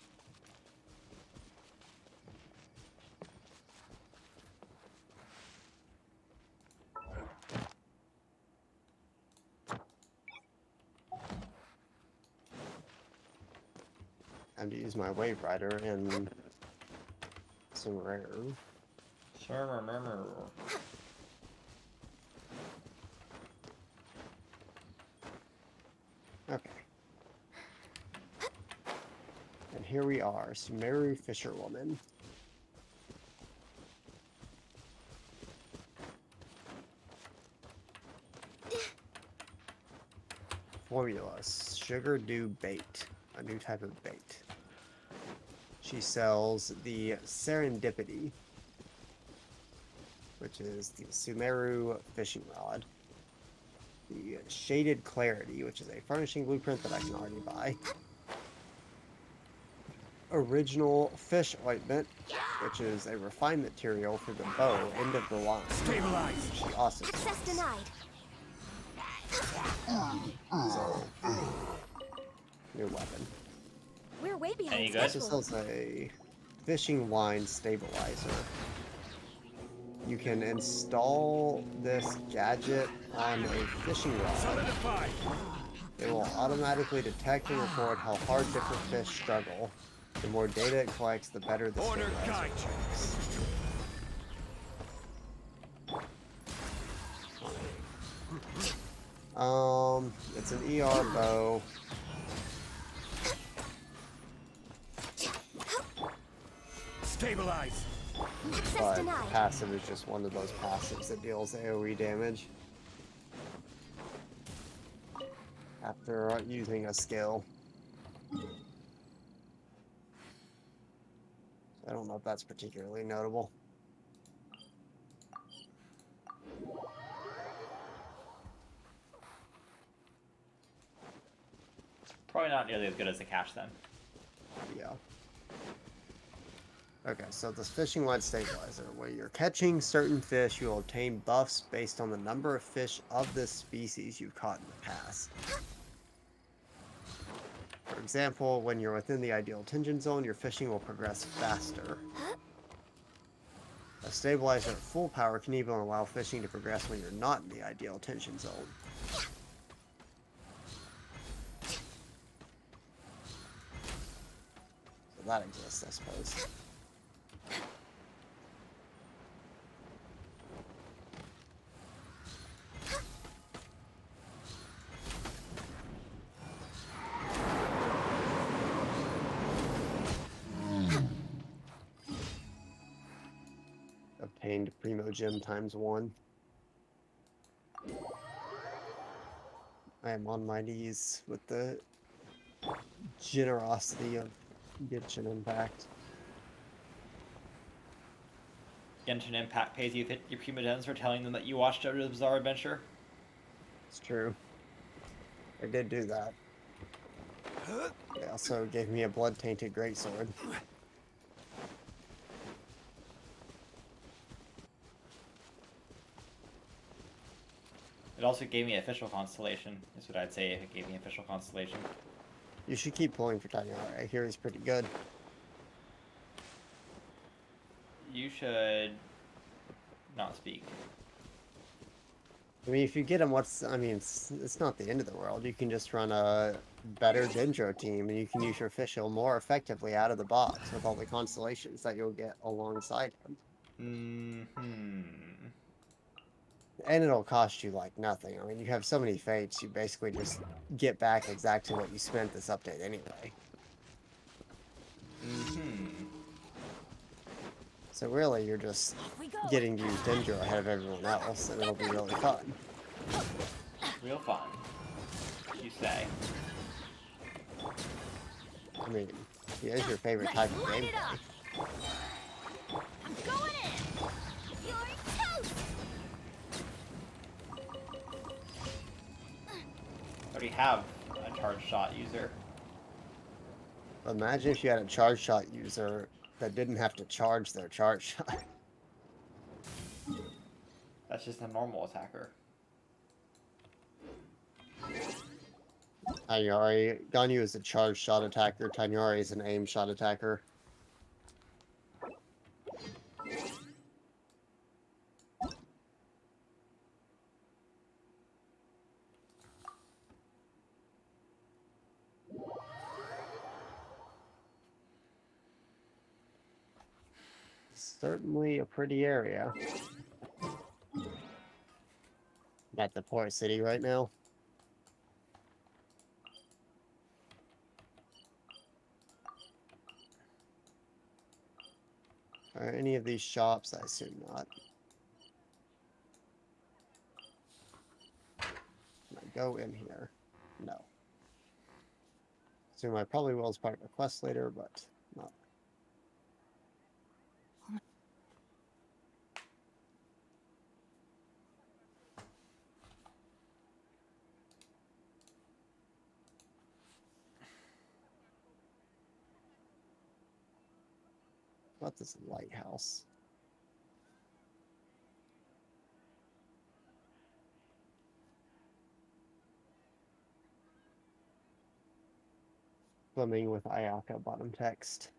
Time to use my Wave Rider in Sumeru. Okay. And here we are, Sumeru Fisherwoman. Formula, Sugar Dew Bait, a new type of bait. She sells the Serendipity, which is the Sumeru fishing rod. The Shaded Clarity, which is a furnishing blueprint that I can already buy. Original Fish Ointment, which is a refined material for the bow end of the line. Stabilize. She also Access sells. denied. So, new weapon. We're way Any behind good? Also schedule. sells a fishing line stabilizer. You can install this gadget on a fishing rod. Solidified. It will automatically detect and record how hard different fish struggle. The more data it collects, the better the Order stabilizer guide works. It's an ER bow. Stabilize. Access But denied. passive is just one of those passives that deals AoE damage. After using a skill. I don't know if that's particularly notable. Probably not nearly as good as the cash then. Yeah. Okay, so this fishing line stabilizer, where you're catching certain fish, you'll obtain buffs based on the number of fish of this species you've caught in the past. For example, when you're within the ideal attention zone, your fishing will progress faster. A stabilizer at full power can even allow fishing to progress when you're not in the ideal attention zone. So that exists, I suppose. Obtained Primo Gem ×1. I am on my knees with the generosity of Genshin Impact. Genshin Impact pays you your Prima Gems for telling them that you watched JoJo's Bizarre Adventure. It's true. I did do that. They also gave me a blood-tainted greatsword. It also gave me official constellation, is what I'd say if it gave me official constellation. You should keep pulling for Tanya. I hear he's pretty good. You should not speak. I mean, if you get him, it's not the end of the world. You can just run a better Dendro team, and you can use your official more effectively out of the box with all the constellations that you'll get alongside him. And it'll cost you, like, nothing. I mean, you have so many fates, you basically just get back exactly what you spent this update anyway. So really, you're just Off we go. getting to use Dendro ahead of everyone else, and it'll be really fun. Real fun. You say. I mean, he is your favorite type of Light it gameplay. up. I'm going in. You're toast! I already have a charge shot user. Imagine if you had a charge shot user that didn't have to charge their charge shot. That's just a normal attacker. Tanyari, Ganyu is a charge shot attacker. Tanyari is an aim shot attacker. Certainly a pretty area. I'm at the port city right now. Are any of these shops? I assume not. Can I go in here? No. Assume I probably will as part of a quest later, but not. What is a lighthouse? Swimming with Ayaka bottom text.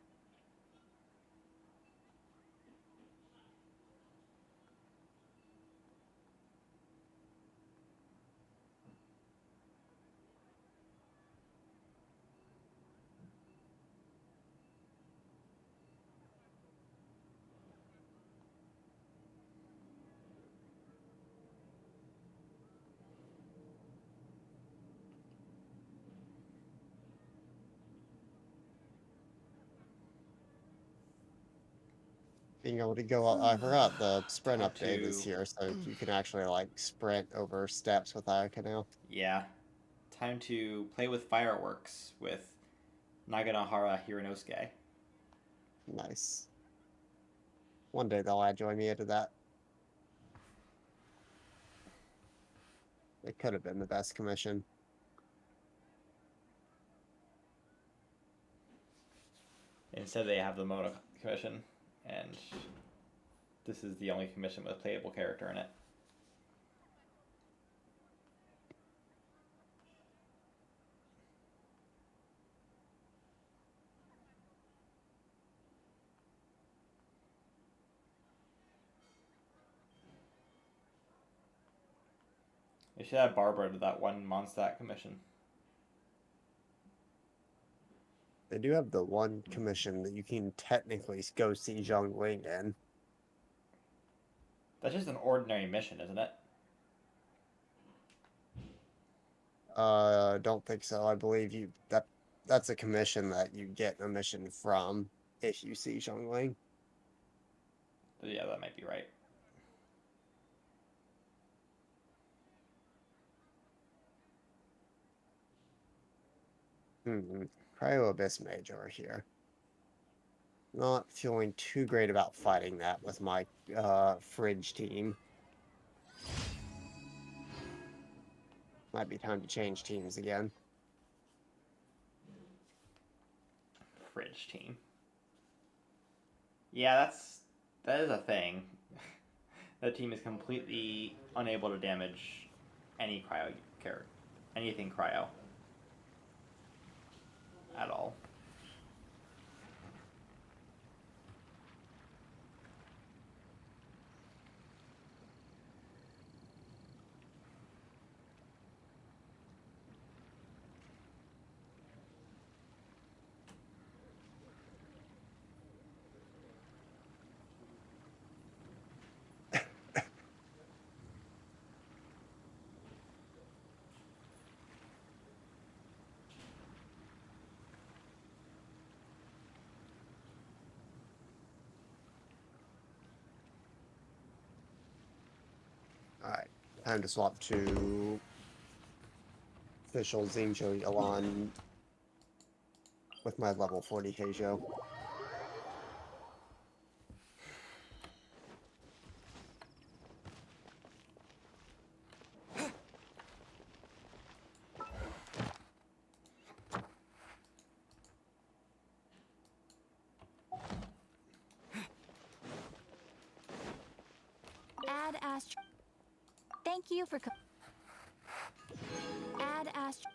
Being able to go, I forgot the sprint Have update is to- here, so you can actually like sprint over steps with Ayaka now. Yeah. Time to play with fireworks with Naganahara Hiranosuke. Nice. One day they'll add Joy-Me into that. It could have been the best commission. Instead, they have the Mona commission, and this is the only commission with a playable character in it. They should add Barbara to that one Mondstadt commission. They do have the one commission that you can technically go see Zhong Ling in. That's just an ordinary mission, isn't it? Don't think so. I believe that's a commission that you get a mission from if you see Zhong Ling. Yeah, that might be right. Cryo Abyss Mage over here. Not feeling too great about fighting that with my Fridge team. Might be time to change teams again. Fridge team. Yeah, that is a thing. That team is completely unable to damage any cryo character, anything cryo at all. Time to swap to official Zinjo Yalan with my level 40 Heijo. Add Astro. Thank you for. Add Astro.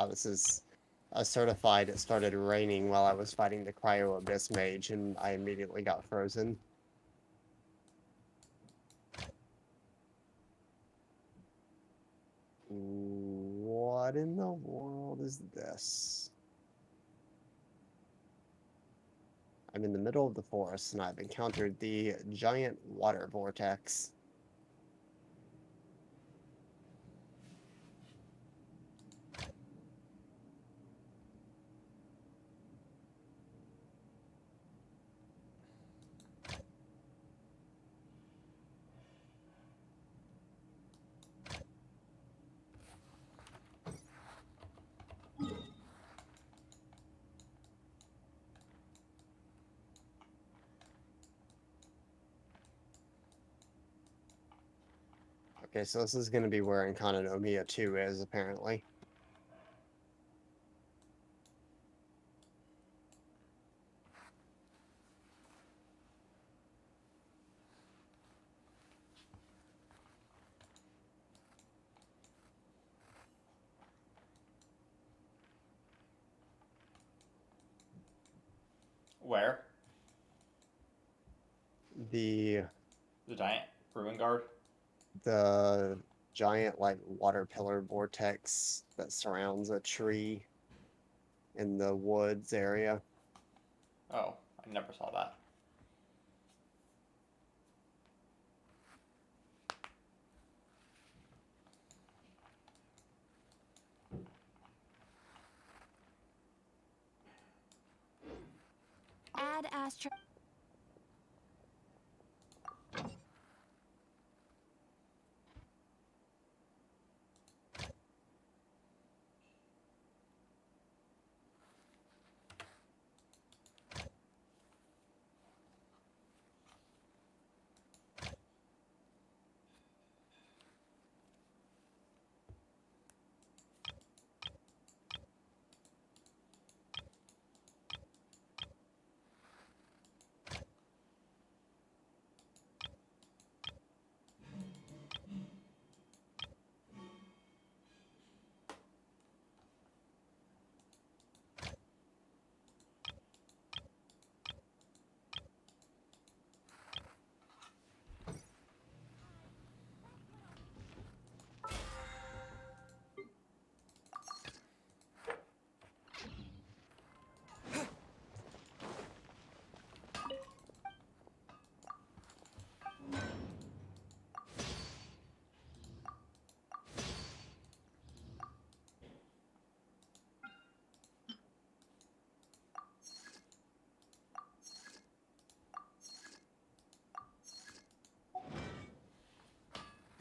This is a certified. It started raining while I was fighting the Cryo Abyss Mage, and I immediately got frozen. What in the world is this? I'm in the middle of the forest, and I've encountered the giant water vortex. Okay, so this is going to be where Encana no Miya 2 is, apparently. Where? The giant ruin guard? the giant, like, water pillar vortex that surrounds a tree in the woods area. Oh, I never saw that. Add Astro.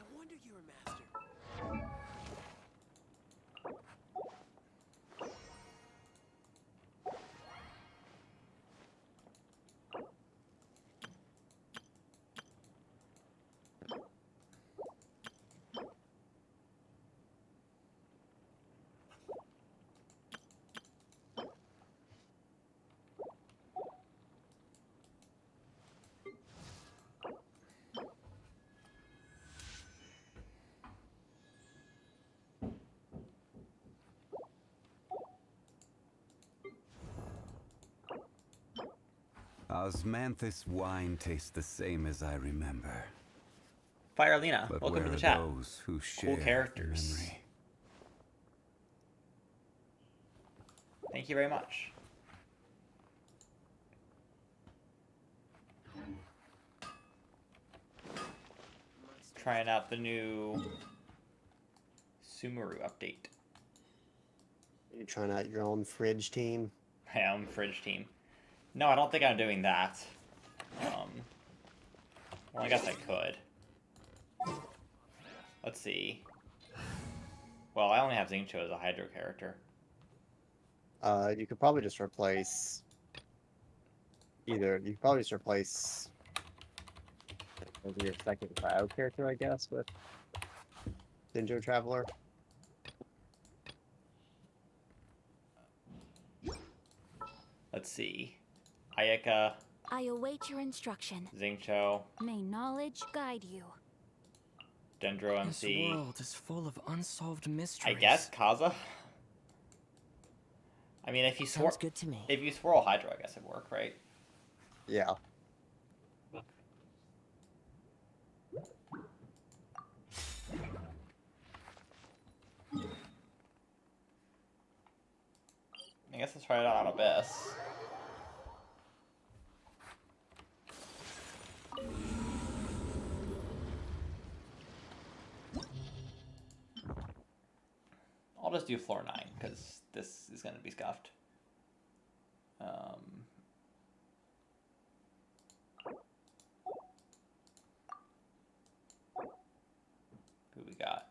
No wonder you're a master. Osmanthus wine tastes the same as I remember. Fire Lena, But welcome where to the are chat. those who Cool share characters. memory? Thank you very much. trying out the new Sumeru update. You're trying out your own fridge team. Fridge team. No, I don't think I'm doing that. Well, I guess I could. Let's see. Well, I only have Xingqiu as a Hydro character. You could probably just replace either. You could probably just replace maybe your second cryo character, I guess, with Ninja Traveler. Let's see. Ayaka, I await your instruction. Xingqiu, May knowledge guide you. Dendro This MC. world is full of unsolved I mysteries. guess Kaza. I mean, if you swore, Sounds good to me. if you swirl Hydro, I guess it'd work, right? Yeah. I guess let's try it out on Abyss. I'll just do floor 9, because this is going to be scuffed. Who we got?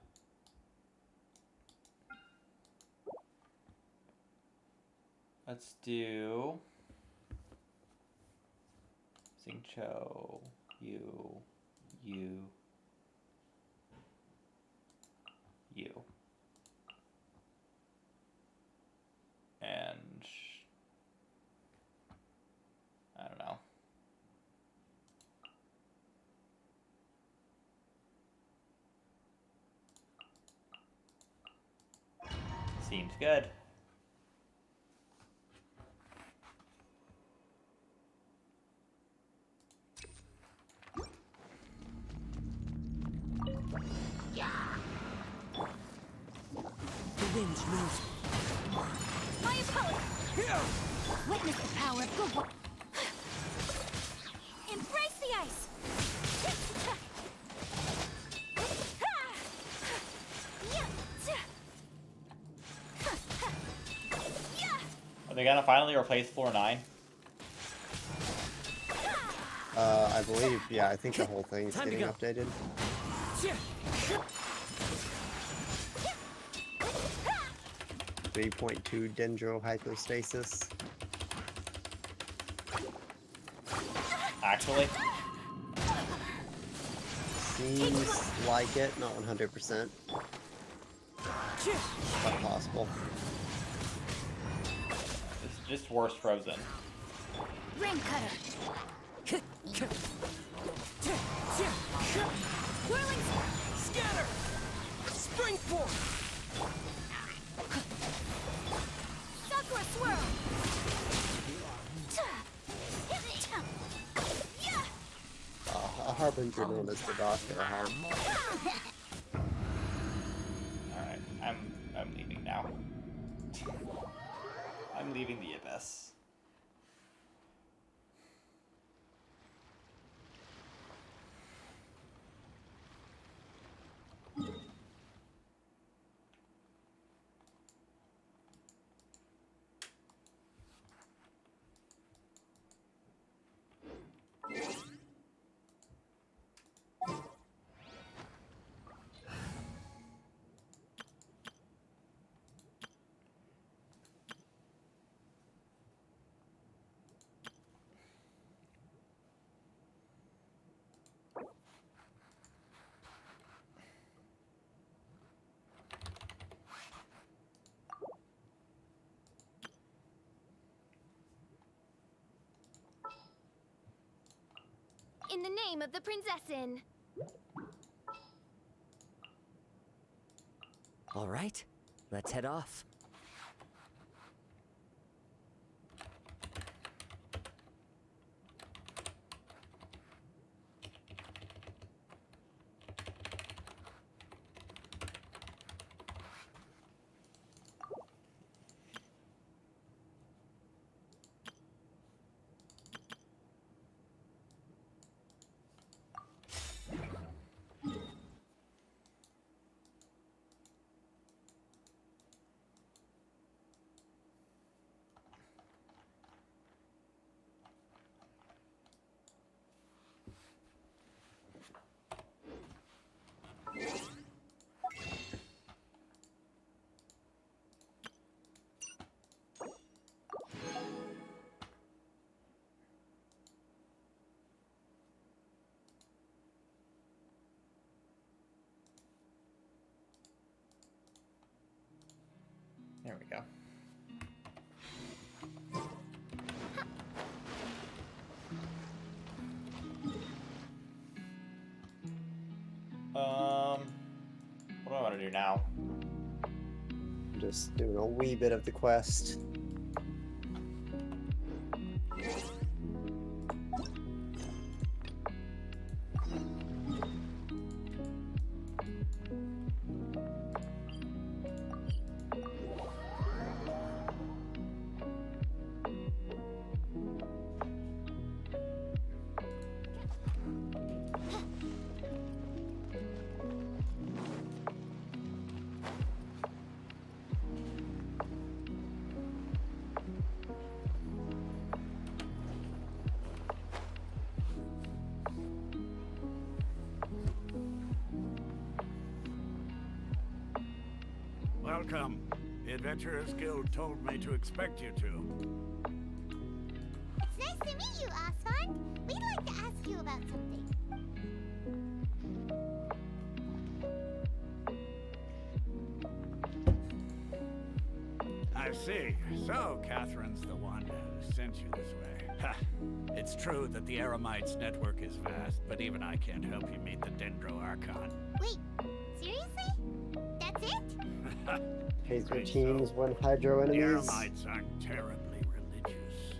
Let's do Xingqiu, you, and I don't know. Seems good. The wind moves. My opponent! Witness the power of good work. Embrace the ice! Are they gonna finally replace floor 9? I believe. Yeah, I think the whole thing's Time to getting go. updated. 3.2 Dendro hypostasis. Actually, Seems like it, not 100%, but possible. it's just worse frozen. Ring cutter! Whirling Scatter! Spring forth! Sakura swirl! A harbinger known as the Doctor, huh? Alright, I'm leaving now. I'm leaving the Abyss. In the name of the Prinzessin! All right, let's head off. There we go. What do I want to do now? I'm just doing a wee bit of the quest. Welcome. The Adventurers Guild told me to expect you to. It's nice to meet you, Osfond. We'd like to ask you about something. I see. So, Catherine's the one who sent you this way. Ha! It's true that the Eremites network is vast, but even I can't help you meet the Dendro Archon. Wait, seriously? That's it? Hazer Right, teams, so one Hydro The enemies. Eremites aren't terribly religious,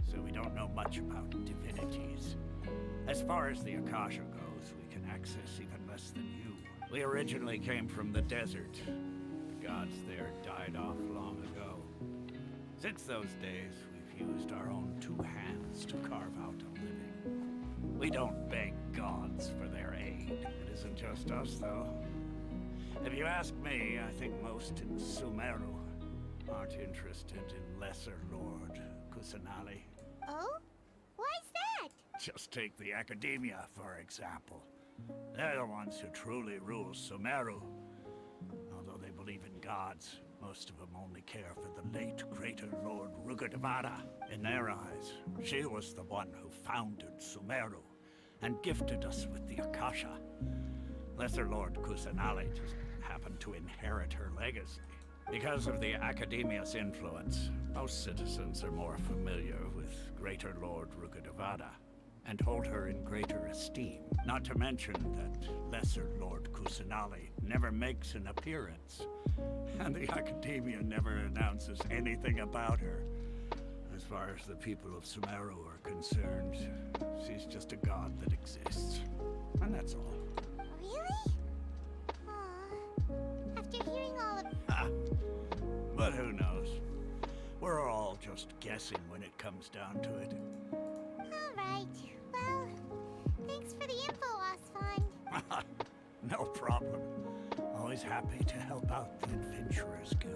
so we don't know much about divinities. As far as the Akasha goes, we can access even less than you. We originally came from the desert. The gods there died off long ago. Since those days, we've used our own two hands to carve out a living. We don't beg gods for their aid. It isn't just us, though. If you ask me, I think most in Sumeru aren't interested in Lesser Lord Kusanali. Oh? Why's that? Just take the Academia, for example. They're the ones who truly rule Sumeru. Although they believe in gods, most of them only care for the late Greater Lord Rugadavada. In their eyes, she was the one who founded Sumeru and gifted us with the Akasha. Lesser Lord Kusanali just happened to inherit her legacy. Because of the Academia's influence, most citizens are more familiar with Greater Lord Rugadavada and hold her in greater esteem. Not to mention that Lesser Lord Kusanali never makes an appearance, and the Academia never announces anything about her. As far as the people of Sumeru are concerned, she's just a god that exists. And that's all. Really? Aw. After hearing all of... Ah, but who knows? We're all just guessing when it comes down to it. All right. Well, thanks for the info, Osfond. No problem. Always happy to help out the Adventurers Guild.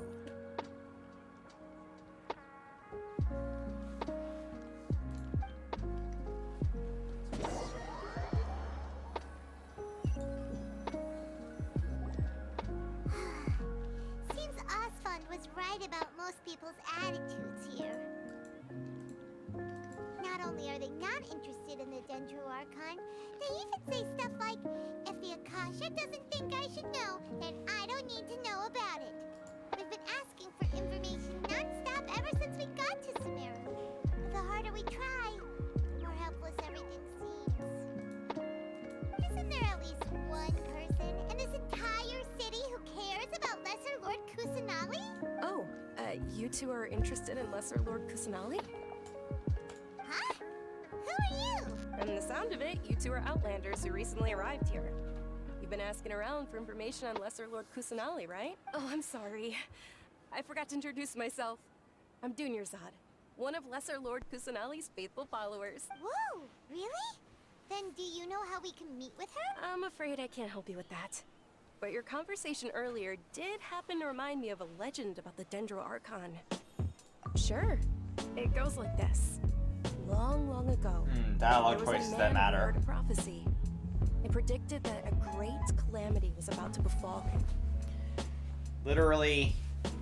Seems Osfond was right about most people's attitudes here. Not only are they not interested in the Dendro Archon, they even say stuff like, if the Akasha doesn't think I should know, then I don't need to know about it. We've been asking for information non-stop ever since we got to Sumeru. But the harder we try, the more helpless everything seems. Isn't there at least one person in this entire city who cares about Lesser Lord Kusanali? Oh, you two are interested in Lesser Lord Kusanali? Huh? Who are you? From the sound of it, you two are Outlanders who recently arrived here. You've been asking around for information on Lesser Lord Kusanali, right? Oh, I'm sorry. I forgot to introduce myself. I'm Dunyarzad, one of Lesser Lord Kusanali's faithful followers. Whoa, really? Then do you know how we can meet with her? I'm afraid I can't help you with that. But your conversation earlier did happen to remind me of a legend about the Dendro Archon. Sure. It goes like this. Long, long ago, Dialogue there was choices a that man who matter. heard a prophecy. It predicted that a great calamity was about to befall him. Literally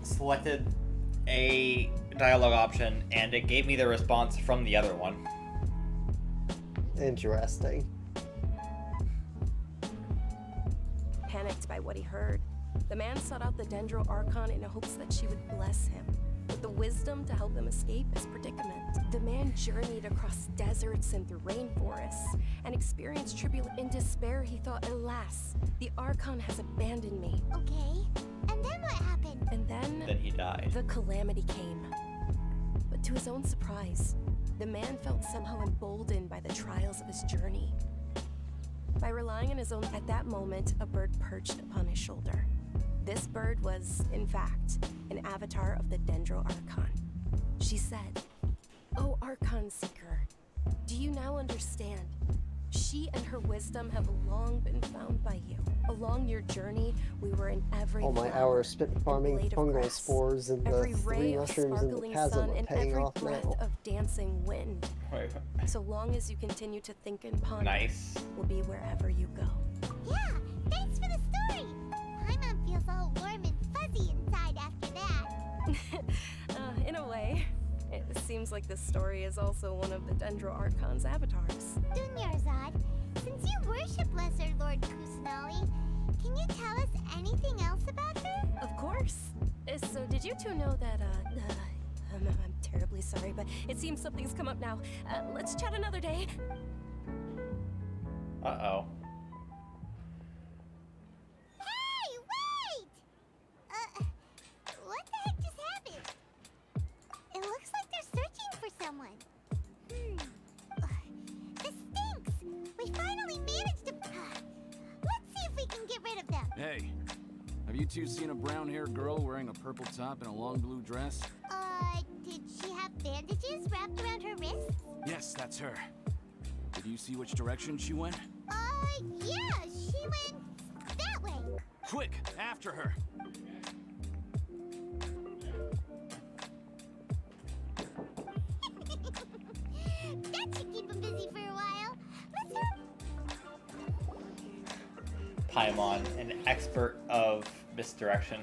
selected a dialogue option and it gave me the response from the other one. Interesting. Panicked by what he heard, The man sought out the Dendro Archon in hopes that she would bless him with the wisdom to help him escape his predicament. The man journeyed across deserts and through rainforests and experienced tribulation. In despair, he thought, alas, the Archon has abandoned me. Okay, and then what happened? And then Then he died. the calamity came. But to his own surprise, the man felt somehow emboldened by the trials of his journey. By relying on his own, at that moment, a bird perched upon his shoulder. This bird was, in fact, an avatar of the Dendro Archon. She said, "O Archon Seeker, do you now understand? She and her wisdom have long been found by you. Along your journey, we were in every All my flower hours spent and farming blade of fungal grass, spores and the every ray 3 of mushrooms in the sparkling chasm sun, are and paying every off breath now. of dancing wind. Wait, So long as you continue to think and ponder, nice. will be wherever you go." Yeah, thanks for the story. Paimon feels all warm and fuzzy inside after that. In a way, it seems like this story is also one of the Dendro Archon's avatars. Dunyarzad, since you worship Lesser Lord Kusanali, can you tell us anything else about her? Of course. So did you two know that, I'm terribly sorry, but it seems something's come up now. Let's chat another day. Uh-oh. Hey, wait! What the heck just happened? It looks like they're searching for someone. This stinks! We finally managed to... Let's see if we can get rid of them. Hey, have you two seen a brown-haired girl wearing a purple top and a long blue dress? Did she have bandages wrapped around her wrists? Yes, that's her. Did you see which direction she went? Yeah, she went that way. Quick, after her! That should keep him busy for a while. Let's go. Paimon, an expert of misdirection.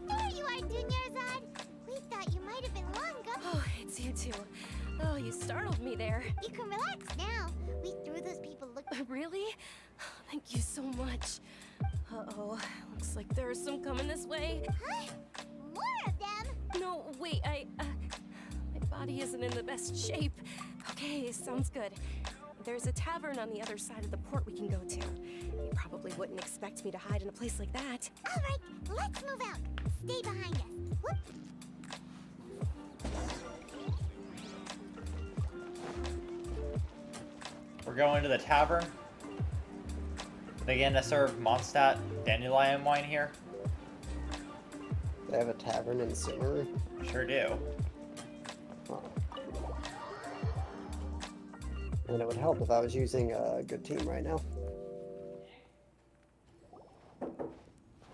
There you are, Dunyarzad. We thought you might have been long gone. Oh, it's you two. Oh, you startled me there. You can relax now. We threw those people looking. Really? Thank you so much. Uh-oh, looks like there's some coming this way. Huh? More of them? No, wait, my body isn't in the best shape. Okay, sounds good. There's a tavern on the other side of the port we can go to. You probably wouldn't expect me to hide in a place like that. All right, let's move out. Stay behind us. Whoop. We're going to the tavern. They gonna serve Mondstadt dandelion wine here? They have a tavern in Sumeru. Sure do. Oh. And it would help if I was using a good team right now.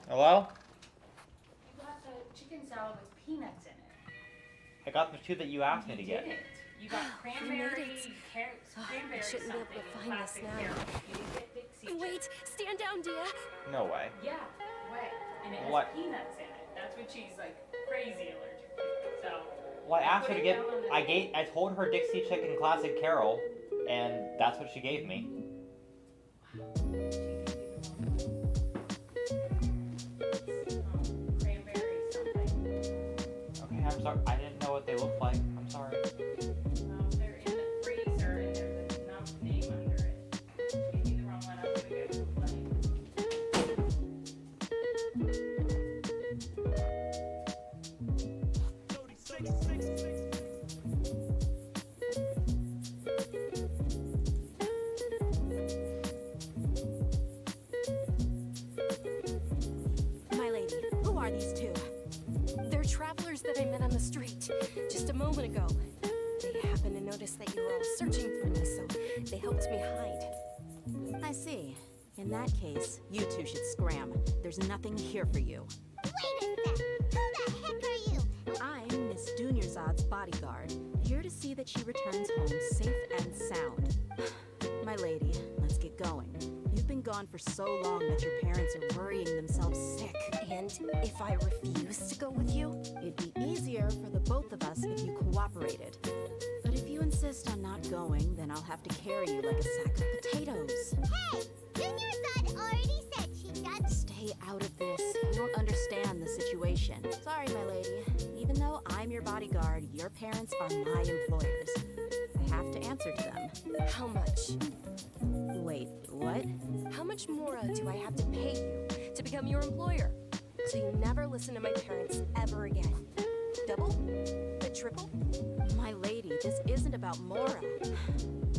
Hello? You got the chicken salad with peanuts in it. I got the two that you asked me to get. Didn't. You got You made cranberry, it. cranberry I shouldn't be able something, to and find this classic now. carrot. You didn't get Dixie chicken. Wait, stand down, Dia. No way. Yeah, way. And it has What? peanuts in it. That's what she's like crazy allergic to. So. Well, I you asked put her to it get. down on the- I told her Dixie Chicken Classic Carol, and that's what she gave me. Cranberry something. Okay, I'm sorry. I didn't know what they looked like. I'm sorry. They're in the freezer and there's a name under it. Gave me the wrong one. I was gonna go complain. My lady, who are these two? They're travelers that I met on the street just a moment ago. They happened to notice that you were all searching for me, so they helped me hide. I see. In that case, you two should scram. There's nothing here for you. Wait a sec. Who the heck are you? I'm Miss Dunyarzad's bodyguard, here to see that she returns home safe and sound. My lady, let's get going. You've been gone for so long that your parents are worrying themselves sick. And if I refuse to go with you? It'd be easier for the both of us if you cooperated. But if you you insist on not going, then I'll have to carry you like a sack of potatoes. Hey! Junior Zod already said she does. Stay out of this. You don't understand the situation. Sorry, my lady. Even though I'm your bodyguard, your parents are my employers. I have to answer to them. How much? Wait, what? How much more do I have to pay you to become your employer? So you never listen to my parents ever again. Double? A triple? My lady, this isn't about Mora.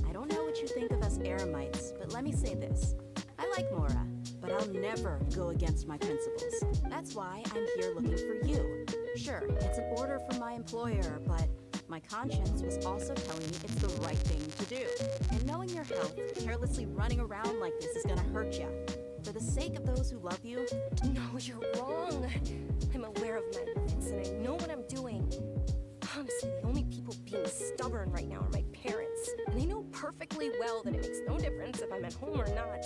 I don't know what you think of us Eremites, but let me say this. I like Mora, but I'll never go against my principles. That's why I'm here looking for you. Sure, it's an order from my employer, but my conscience was also telling me it's the right thing to do. And knowing your health, carelessly running around like this is gonna hurt you. For the sake of those who love you... No, you're wrong. I'm aware of my limits and I know what I'm doing. Honestly, the only people being stubborn right now are my parents. And they know perfectly well that it makes no difference if I'm at home or not.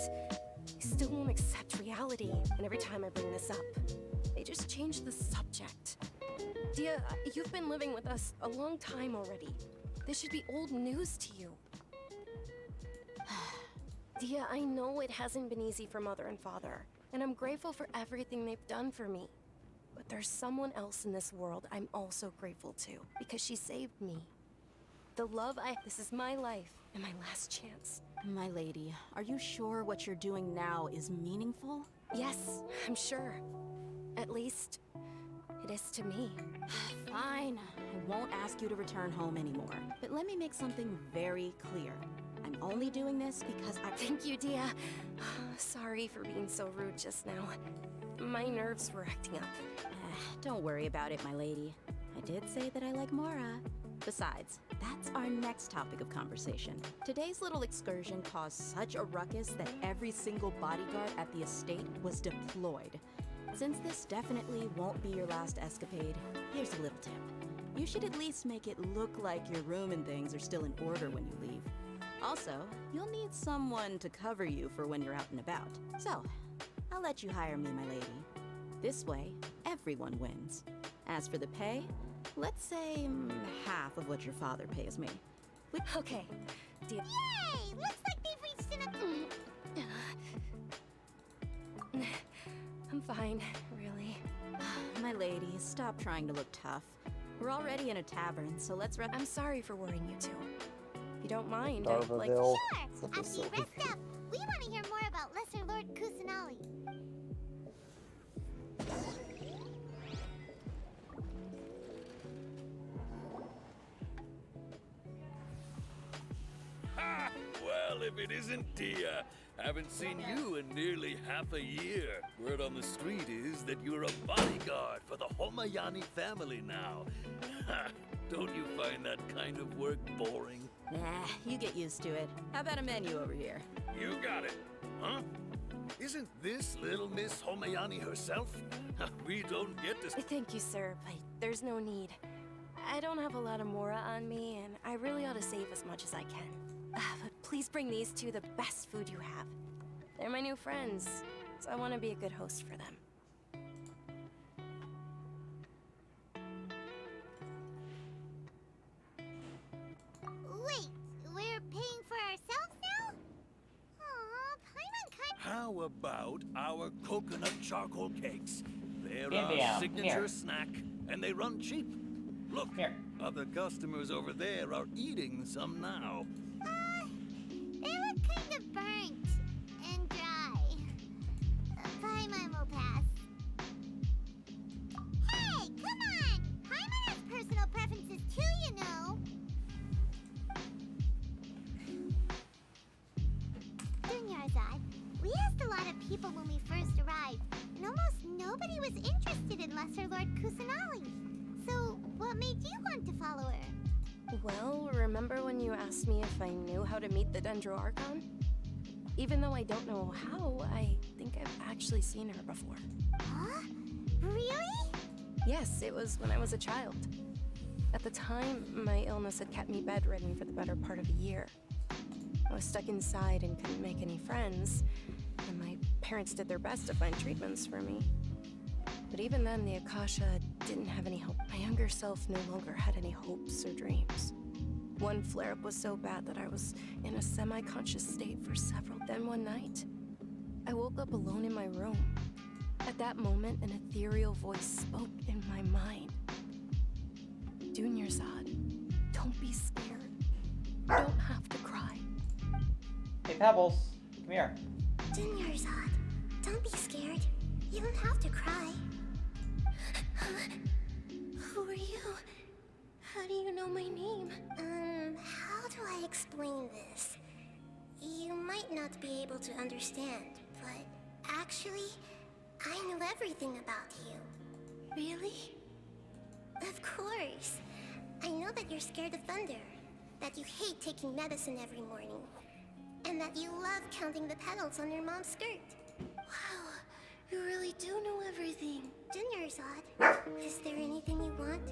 They still won't accept reality. And every time I bring this up, they just change the subject. Dia, you've been living with us a long time already. This should be old news to you. Dia, I know it hasn't been easy for Mother and Father, and I'm grateful for everything they've done for me. But there's someone else in this world I'm also grateful to, because she saved me. This is my life, and my last chance. My lady, are you sure what you're doing now is meaningful? Yes, I'm sure. At least, it is to me. Fine, I won't ask you to return home anymore. But let me make something very clear. I'm only doing this because I... Thank you, Dia. Sorry for being so rude just now. My nerves were acting up. Don't worry about it, my lady. I did say that I like Mora. Besides, that's our next topic of conversation. Today's little excursion caused such a ruckus that every single bodyguard at the estate was deployed. Since this definitely won't be your last escapade, here's a little tip. You should at least make it look like your room and things are still in order when you leave. Also, you'll need someone to cover you for when you're out and about. So, I'll let you hire me, my lady. This way, everyone wins. As for the pay, let's say half of what your father pays me. Okay, Dia. Yay! Looks like they've reached an... I'm fine, really. My lady, stop trying to look tough. We're already in a tavern, so let's wrap. I'm sorry for worrying you two. If you don't mind, Darvaville. Sure! After you rest up, we want to hear more about Lesser Lord Kusanali. Ha! Well, if it isn't Dia. Haven't seen you in nearly half a year. Word on the street is that you're a bodyguard for the Homayani family now. Don't you find that kind of work boring? Nah, you get used to it. How about a menu over here? You got it. Huh? Isn't this little Miss Homayani herself? We don't get to... Thank you, sir, but there's no need. I don't have a lot of Mora on me, and I really ought to save as much as I can. But please bring these two the best food you have. They're my new friends, so I want to be a good host for them. Wait, we're paying for ourselves now? Aw, Paimon kind... How about our coconut charcoal cakes? They're India, our signature here. snack, and they run cheap. Look, Here. other customers over there are eating some now. They look kind of burnt and dry. Paimon will pass. Hey, come on! Paimon has personal preferences too, you know. Dunyarzad, we asked a lot of people when we first arrived, and almost nobody was interested in Lesser Lord Kusanali. So, what made you want to follow her? Well, remember when you asked me if I knew how to meet the Dendro Archon? Even though I don't know how, I think I've actually seen her before. Huh? Really? Yes, it was when I was a child. At the time, my illness had kept me bedridden for the better part of a year. I was stuck inside and couldn't make any friends, and my parents did their best to find treatments for me. But even then, the Akasha didn't have any hope. My younger self no longer had any hopes or dreams. One flare-up was so bad that I was in a semi-conscious state for several. Then one night, I woke up alone in my room. At that moment, an ethereal voice spoke in my mind. Dunyarzad, don't be scared. You don't have to cry. Hey, Pebbles, come here. Dunyarzad, don't be scared. You don't have to cry. Who are you? How do you know my name? How do I explain this? You might not be able to understand, but actually, I know everything about you. Really? Of course. I know that you're scared of thunder, that you hate taking medicine every morning, and that you love counting the petals on your mom's skirt. Wow, you really do know everything. Dunyarzad, is there anything you want?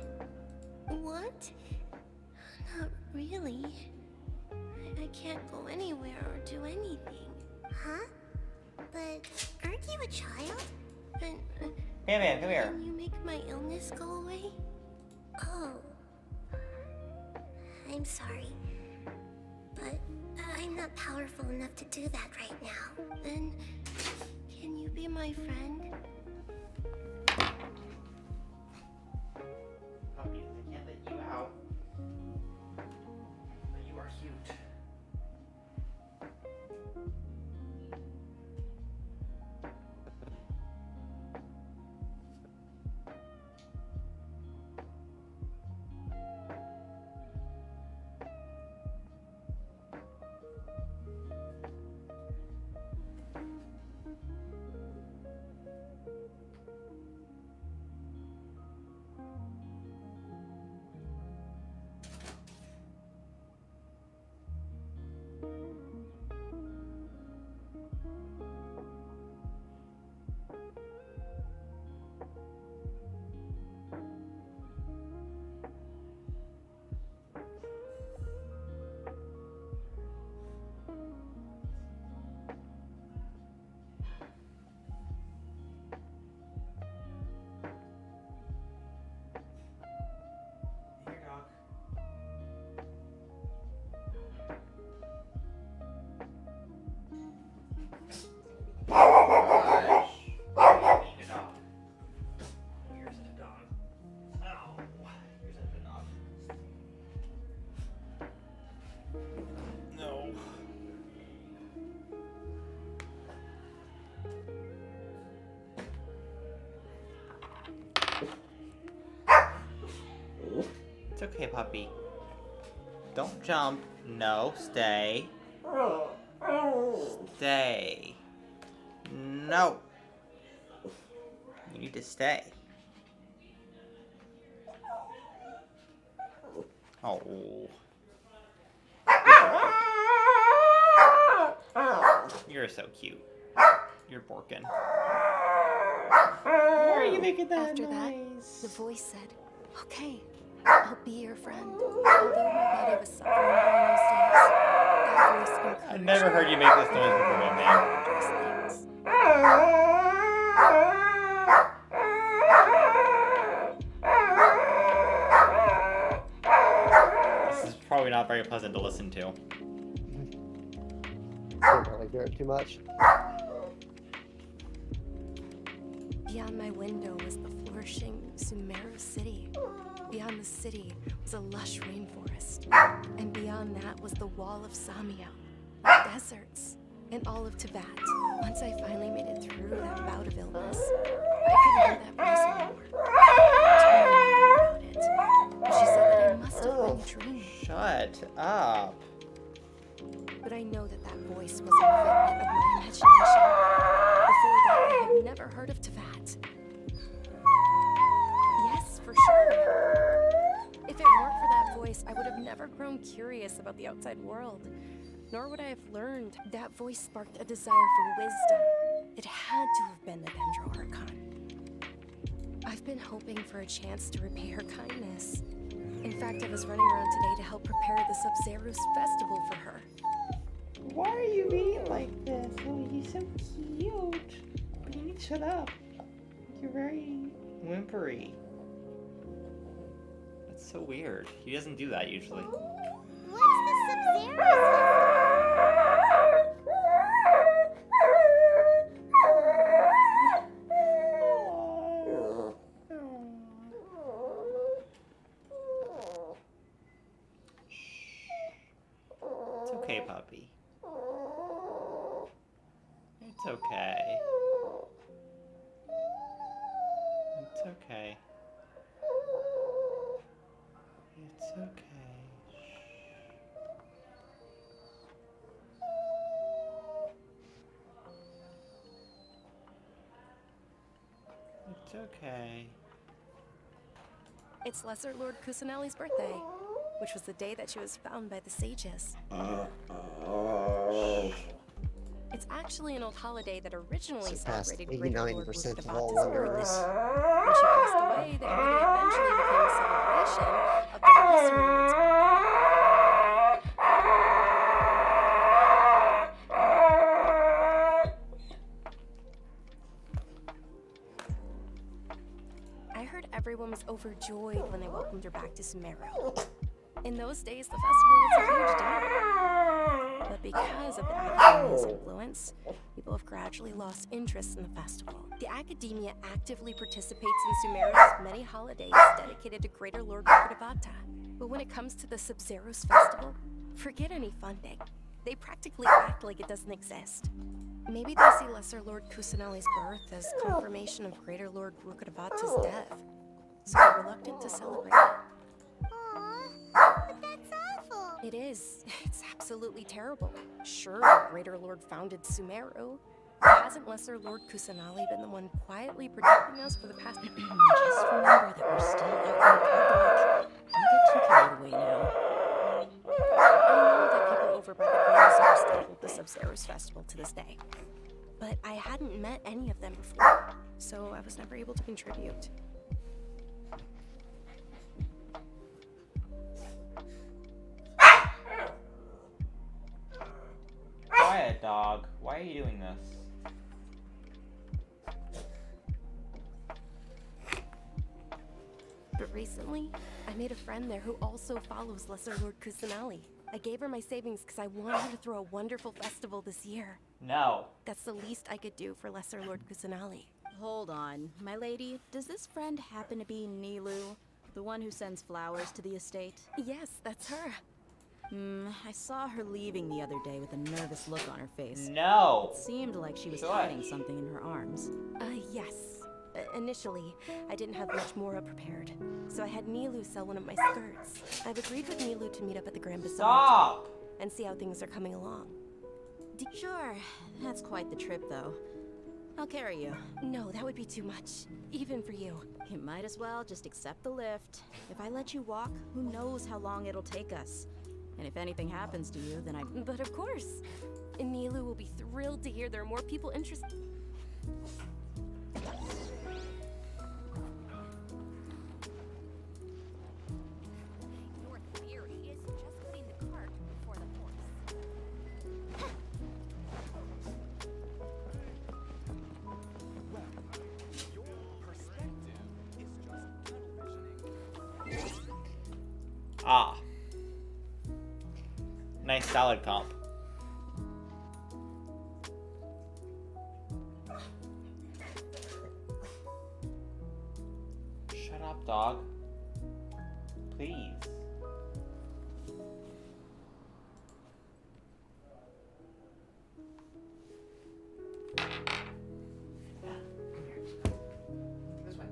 Want? Not really. I can't go anywhere or do anything. Huh? But aren't you a child? Hey, man, come here. Can you make my illness go away? Oh. I'm sorry. But I'm not powerful enough to do that right now. Then, can you be my friend? Puppy, I can't let you out. But you are cute. Here, dog. Gosh. You're a dog. You're such a dog. Ow. You're such a dog. No. It's okay, puppy. Don't jump. No, stay. Stay. No. You need to stay. Oh. You're so cute. You're borking. Why are you making that After noise? that, the voice said, okay, I'll be your friend. Although my body was suffering during those days, that voice encouraged I've never heard you make this noise before, my man. dangerous things. This is probably not very pleasant to listen to. Can't really hear it too much. Beyond my window was the flourishing Sumeru city. Beyond the city was a lush rainforest. And beyond that was the wall of Samia, with deserts, and all of Tibet. Once I finally made it through that bout of illness, I couldn't hear that voice anymore. I told my mother about it, and she said that I must have been dreaming. Shut up. But I know that that voice was a figment of my imagination. Before that, I had never heard of Tibet. Yes, for sure. If it weren't for that voice, I would have never grown curious about the outside world. Nor would I have learned. That voice sparked a desire for wisdom. It had to have been the Dendro Archon. I've been hoping for a chance to repay her kindness. In fact, I was running around today to help prepare the Sub-Zero's festival for her. Why are you being like this? Oh, you're so cute. But you need to shut up. You're very whimpery. That's so weird. He doesn't do that usually. Sub-Zero's It's okay, puppy. It's okay. It's okay. It's okay. It's okay. It's Lesser Lord Kusanali's birthday, which was the day that she was found by the sages. It's actually an old holiday that originally Surpassed celebrated Greater Lord 89% of all Rukkhadevata's birth. wanderers. When she passed away, the holiday eventually became a celebration of the Lesser Lord's birthday. I heard everyone was overjoyed when they welcomed her back to Sumeru. In those days, the festival was a huge deal. But because of the Academia's influence, people have gradually lost interest in the festival. The Academia actively participates in Sumeru's many holidays dedicated to Greater Lord Rukkhadevata. But when it comes to the Sub-Zero's festival, forget any funding. They practically act like it doesn't exist. Maybe they see Lesser Lord Kusanali's birth as confirmation of Greater Lord Rukkhadevata's death, so they're reluctant to celebrate it. But that's awful. It is. It's absolutely terrible. Sure, the Greater Lord founded Sumeru, but hasn't Lesser Lord Kusanali been the one quietly protecting us for the past... Just remember that we're still out in public. Don't get too carried away now. I know that people over by the Grand still hold the Sub-Zero's festival to this day, but I hadn't met any of them before, so I was never able to contribute. Quiet, dog. Why are you doing this? But recently, I made a friend there who also follows Lesser Lord Kusanali. I gave her my savings because I wanted her to throw a wonderful festival this year. No. That's the least I could do for Lesser Lord Kusanali. Hold on, my lady. Does this friend happen to be Nilu, the one who sends flowers to the estate? Yes, that's her. I saw her leaving the other day with a nervous look on her face. No. It seemed like she was Shush. hiding something in her arms. Yes. Initially, I didn't have much more prepared, so I had Nilu sell one of my skirts. I've agreed with Nilu to meet up at the Grand Bazaar Stop! and see how things are coming along. Sure, that's quite the trip, though. I'll carry you. No, that would be too much, even for you. You might as well just accept the lift. If I let you walk, who knows how long it'll take us. And if anything happens to you, then I... But of course, Nilu will be thrilled to hear there are more people interested. Your theory is just putting the cart before the horse. Ah. Nice salad comp. Shut up, dog. Please. This way.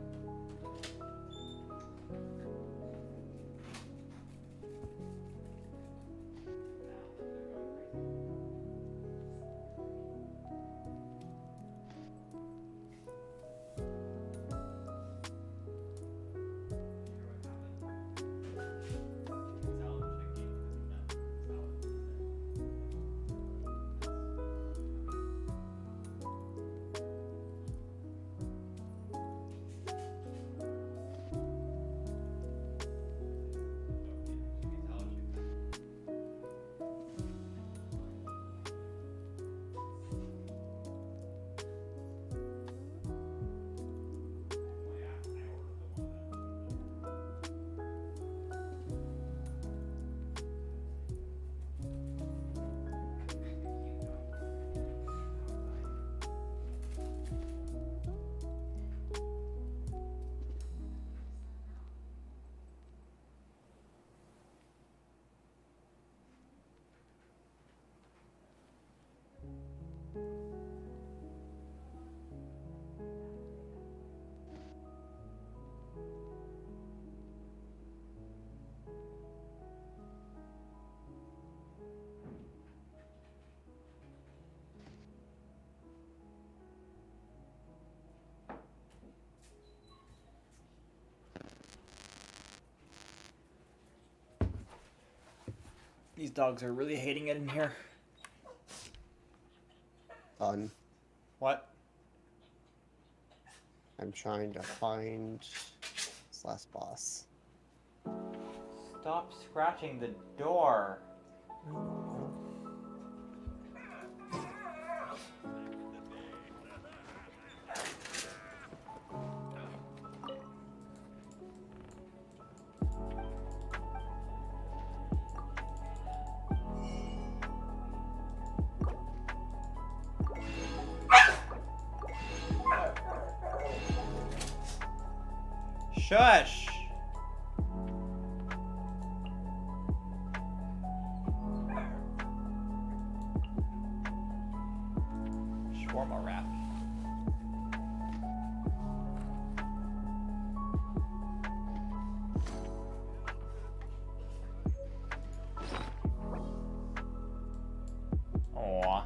These dogs are really hating it in here. Fun. What? I'm trying to find this last boss. Stop scratching the door. Shush! Shawarma wrap. Aww.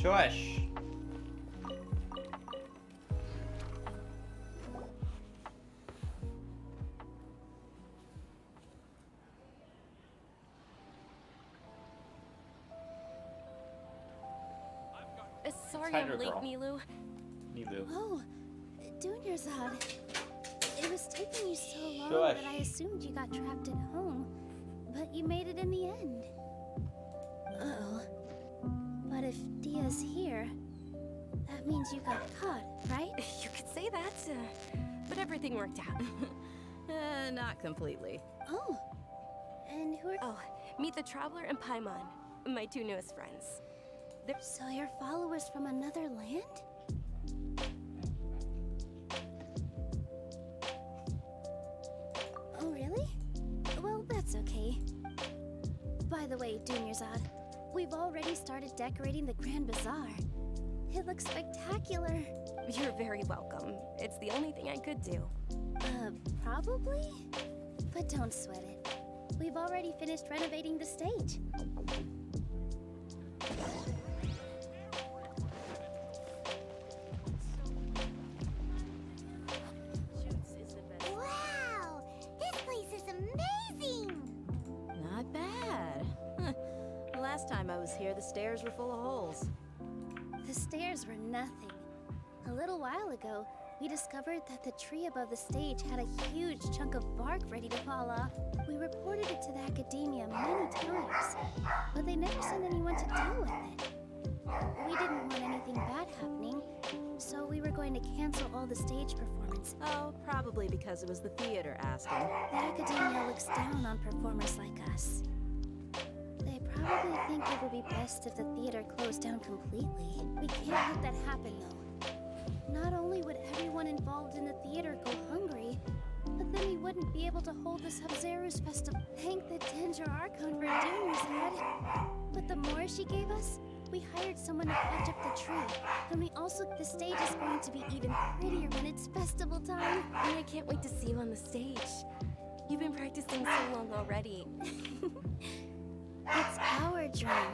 Shush. Sorry Tiger I'm late, girl. Nilu. Nilu. Oh, Dunyarzad. It was taking you so long Shush. that I assumed you got trapped at home, but you made it in the end. Uh-oh. But if Dia's here, that means you got caught, right? You could say that, but everything worked out. Not completely. Oh. And who are... Oh, meet the Traveler and Paimon, my two newest friends. So you're followers from another land? Oh, really? Well, that's okay. By the way, Dunyarzad, we've already started decorating the Grand Bazaar. It looks spectacular. You're very welcome. It's the only thing I could do. Probably? But don't sweat it. We've already finished renovating the stage. Wow! This place is amazing! Not bad. Last time I was here, the stairs were full of holes. The The stairs were nothing. A little while ago, we discovered that the tree above the stage had a huge chunk of bark ready to fall off. We reported it to the academia many times, but they never sent anyone to deal with it. We didn't want anything bad happening, so we were going to cancel all the stage performance. Oh, probably because it was the theater asking. The academia looks down on performers like us. They probably think it would be best if the theater closed down completely. We can't let that happen, though. Not only would everyone involved in the theater go hungry, but then we wouldn't be able to hold the Sub-Zero's festival. Thank the Dendro Archon for doing this, Ed. But the more she gave us, we hired someone to patch up the tree. And we also, the stage is going to be even prettier when it's festival time. And I can't wait to see you on the stage. You've been practicing so long already. It's our dream.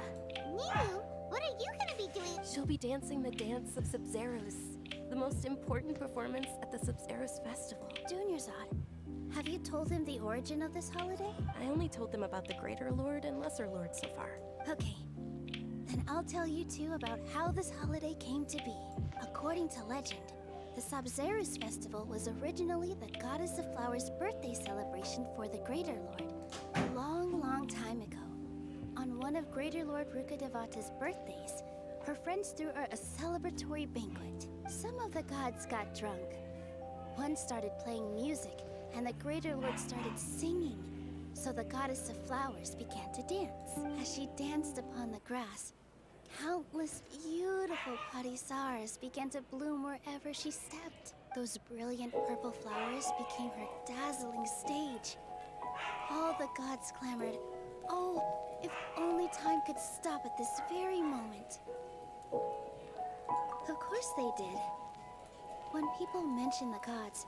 Milu, what are you gonna be doing? She'll be dancing the dance of Sub-Zeros, the most important performance at the Sub-Zeros festival. Dunyarzad, have you told him the origin of this holiday? I only told them about the Greater Lord and Lesser Lord so far. Okay, then I'll tell you two about how this holiday came to be. According to legend, the Sub-Zeros festival was originally the Goddess of Flowers' birthday celebration for the Greater Lord. A long, long time ago, on one of Greater Lord Rukkhadevata's birthdays, her friends threw her a celebratory banquet. Some of the gods got drunk. One started playing music, and the Greater Lord started singing. So the Goddess of Flowers began to dance. As she danced upon the grass, countless beautiful parisaras began to bloom wherever she stepped. Those brilliant purple flowers became her dazzling stage. All the gods clamored, "Oh, if only time could stop at this very moment." Of course they did. When people mention the gods,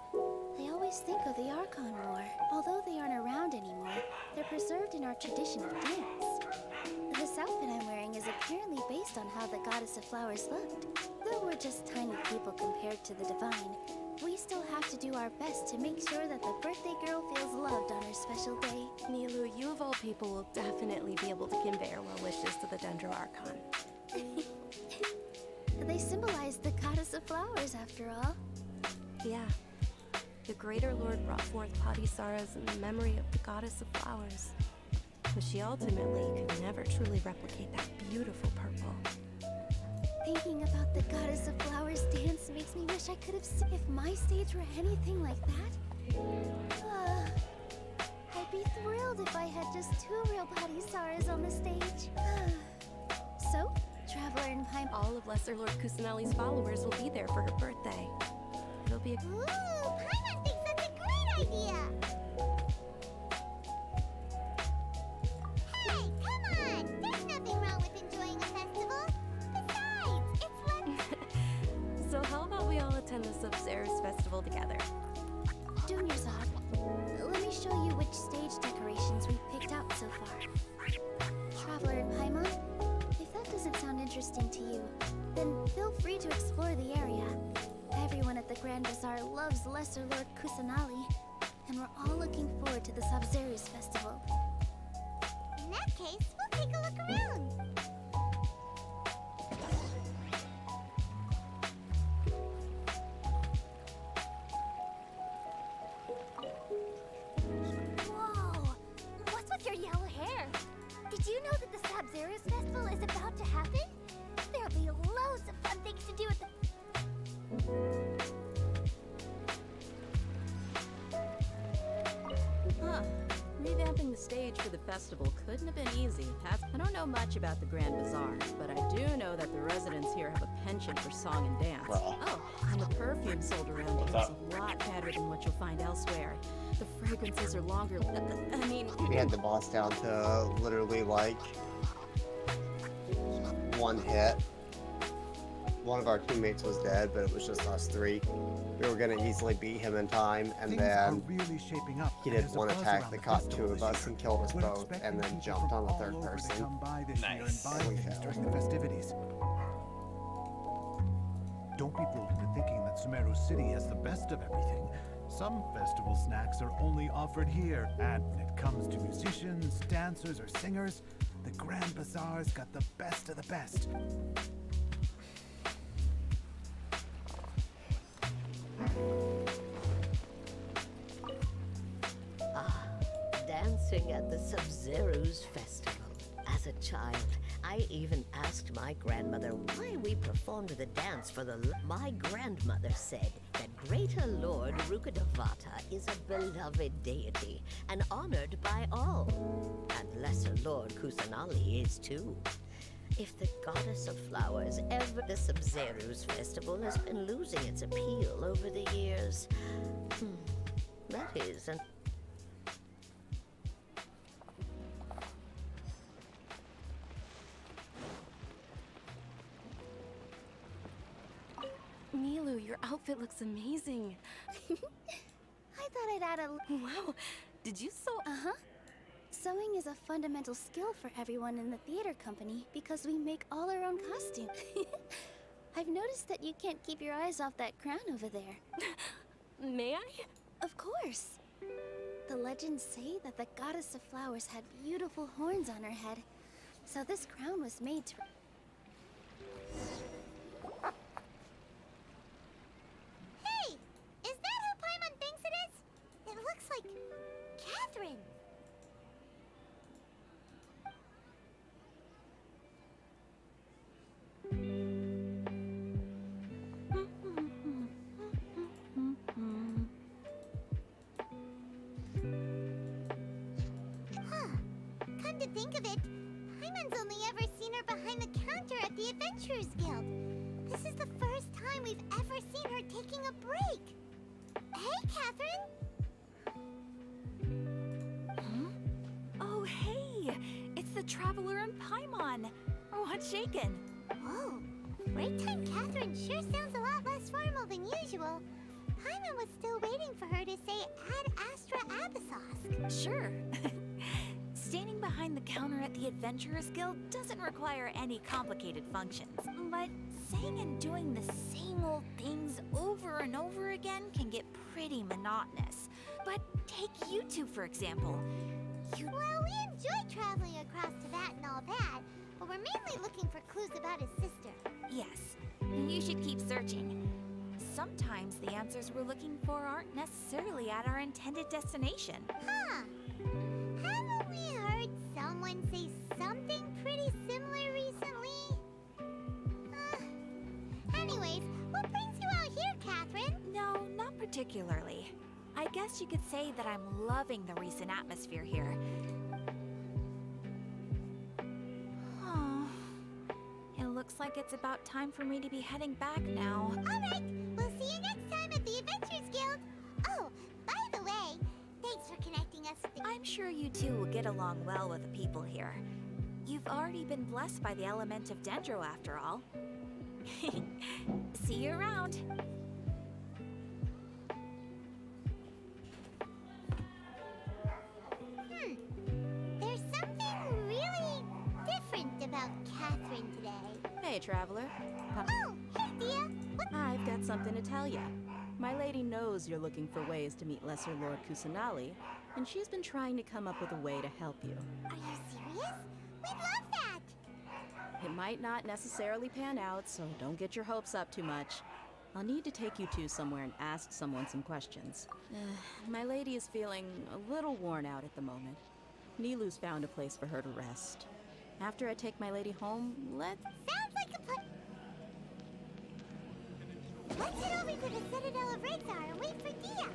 they always think of the Archon War. Although they aren't around anymore, they're preserved in our tradition of dance. This outfit I'm wearing is apparently based on how the Goddess of Flowers looked. Though we're just tiny people compared to the divine, we still have to do our best to make sure that the birthday girl feels loved on her special day. Nilu, you of all people will definitely be able to convey our well wishes to the Dendro Archon. They symbolize the Goddess of Flowers, after all. Yeah. The Greater Lord brought forth Padisaras in the memory of the Goddess of Flowers. But she ultimately could never truly replicate that beautiful purple. Thinking about the Goddess of Flowers dance makes me wish I could have seen if my stage were anything like that. I'd be thrilled if I had just 2 real Padisaras on the stage. So, Traveler and Paimon. All of Lesser Lord Kusanali's followers will be there for her birthday. It'll be a... Ooh, Paimon thinks that's a great idea! Hey, come on! There's nothing wrong with enjoying a festival. Besides, it's So how about we all attend the Sub-Zeros festival together? Dunyarzad, let me show you which stage decorations we've picked out so far. Traveler and Paimon, if that doesn't sound interesting to you, then feel free to explore the area. Everyone at the Grand Bazaar loves Lesser Lord Kusanali, and we're all looking forward to the Sub-Zeros festival. In that case, we'll take a look around. Whoa! What's with your yellow hair? Did you know that the Sub-Zeros festival is about to happen? There'll be loads of fun things to do at the... Huh. Revamping the stage for the festival couldn't have been easy. I don't know much about the Grand Bazaar, but I do know that the residents here have a penchant for song and dance. Well. Oh, and the perfume sold around here is a lot better than what you'll find elsewhere. The fragrances are longer. I mean... We had the boss down to literally like 1 hit. One of our teammates was dead, but it was just us 3. We were gonna easily beat him in time, and then really shaping up. he did one attack that caught 2 of us and killed us both, and then jumped on the 3rd person. Nice. And we failed. During the festivities. Don't be fooled into thinking that Sumeru City has the best of everything. Some festival snacks are only offered here, and when it comes to musicians, dancers, or singers, the Grand Bazaar's got the best of the best. dancing at the Sub-Zero's festival. As a child, I even asked my grandmother why we performed the dance for the... My grandmother said that Greater Lord Rukkhadevata is a beloved deity and honored by all. And Lesser Lord Kusanali is too. If the goddess of flowers ever... The Sub-Zero's festival has been losing its appeal over the years. That is an... Nilu, your outfit looks amazing. I thought I'd add a... Wow, did you sew? Uh-huh. Sewing is a fundamental skill for everyone in the theater company because we make all our own costumes. I've noticed that you can't keep your eyes off that crown over there. May I? Of course. The legends say that the goddess of flowers had beautiful horns on her head, so this crown was made to... Hey! Is that who Paimon thinks it is? It looks like... Catherine! Come to think of it, Paimon's only ever seen her behind the counter at the Adventurers Guild. This is the first time we've ever seen her taking a break. Hey, Catherine! Oh, hey! It's the Traveler and Paimon. What's shaken? Whoa, break time Catherine sure sounds a lot less formal than usual. Paimon was still waiting for her to say Ad Astra Abyssosque. Sure. Standing behind the counter at the Adventurers Guild doesn't require any complicated functions. But saying and doing the same old things over and over again can get pretty monotonous. But take you two, for example. Well, we enjoy traveling across Tibet and all that, but we're mainly looking for clues about his sister. Yes, you should keep searching. Sometimes the answers we're looking for aren't necessarily at our intended destination. Huh. Haven't we heard someone say something pretty similar recently? Anyways, what brings you out here, Catherine? No, not particularly. I guess you could say that I'm loving the recent atmosphere here. Oh, it looks like it's about time for me to be heading back now. Alright, we'll see you next time at the Adventurers Guild. Oh, by the way, thanks for connecting us with the... I'm sure you two will get along well with the people here. You've already been blessed by the element of Dendro after all. See you around. There's something really different about Catherine today. Hey, Traveler. Oh, hey, Thea. I've got something to tell you. My lady knows you're looking for ways to meet Lesser Lord Kusanali, and she's been trying to come up with a way to help you. Are you serious? We'd love that. It might not necessarily pan out, so don't get your hopes up too much. I'll need to take you two somewhere and ask someone some questions. My lady is feeling a little worn out at the moment. Nilu's found a place for her to rest. After I take my lady home, Sounds like a plan. Let's head over to the Citadel of Rexar and wait for Dia.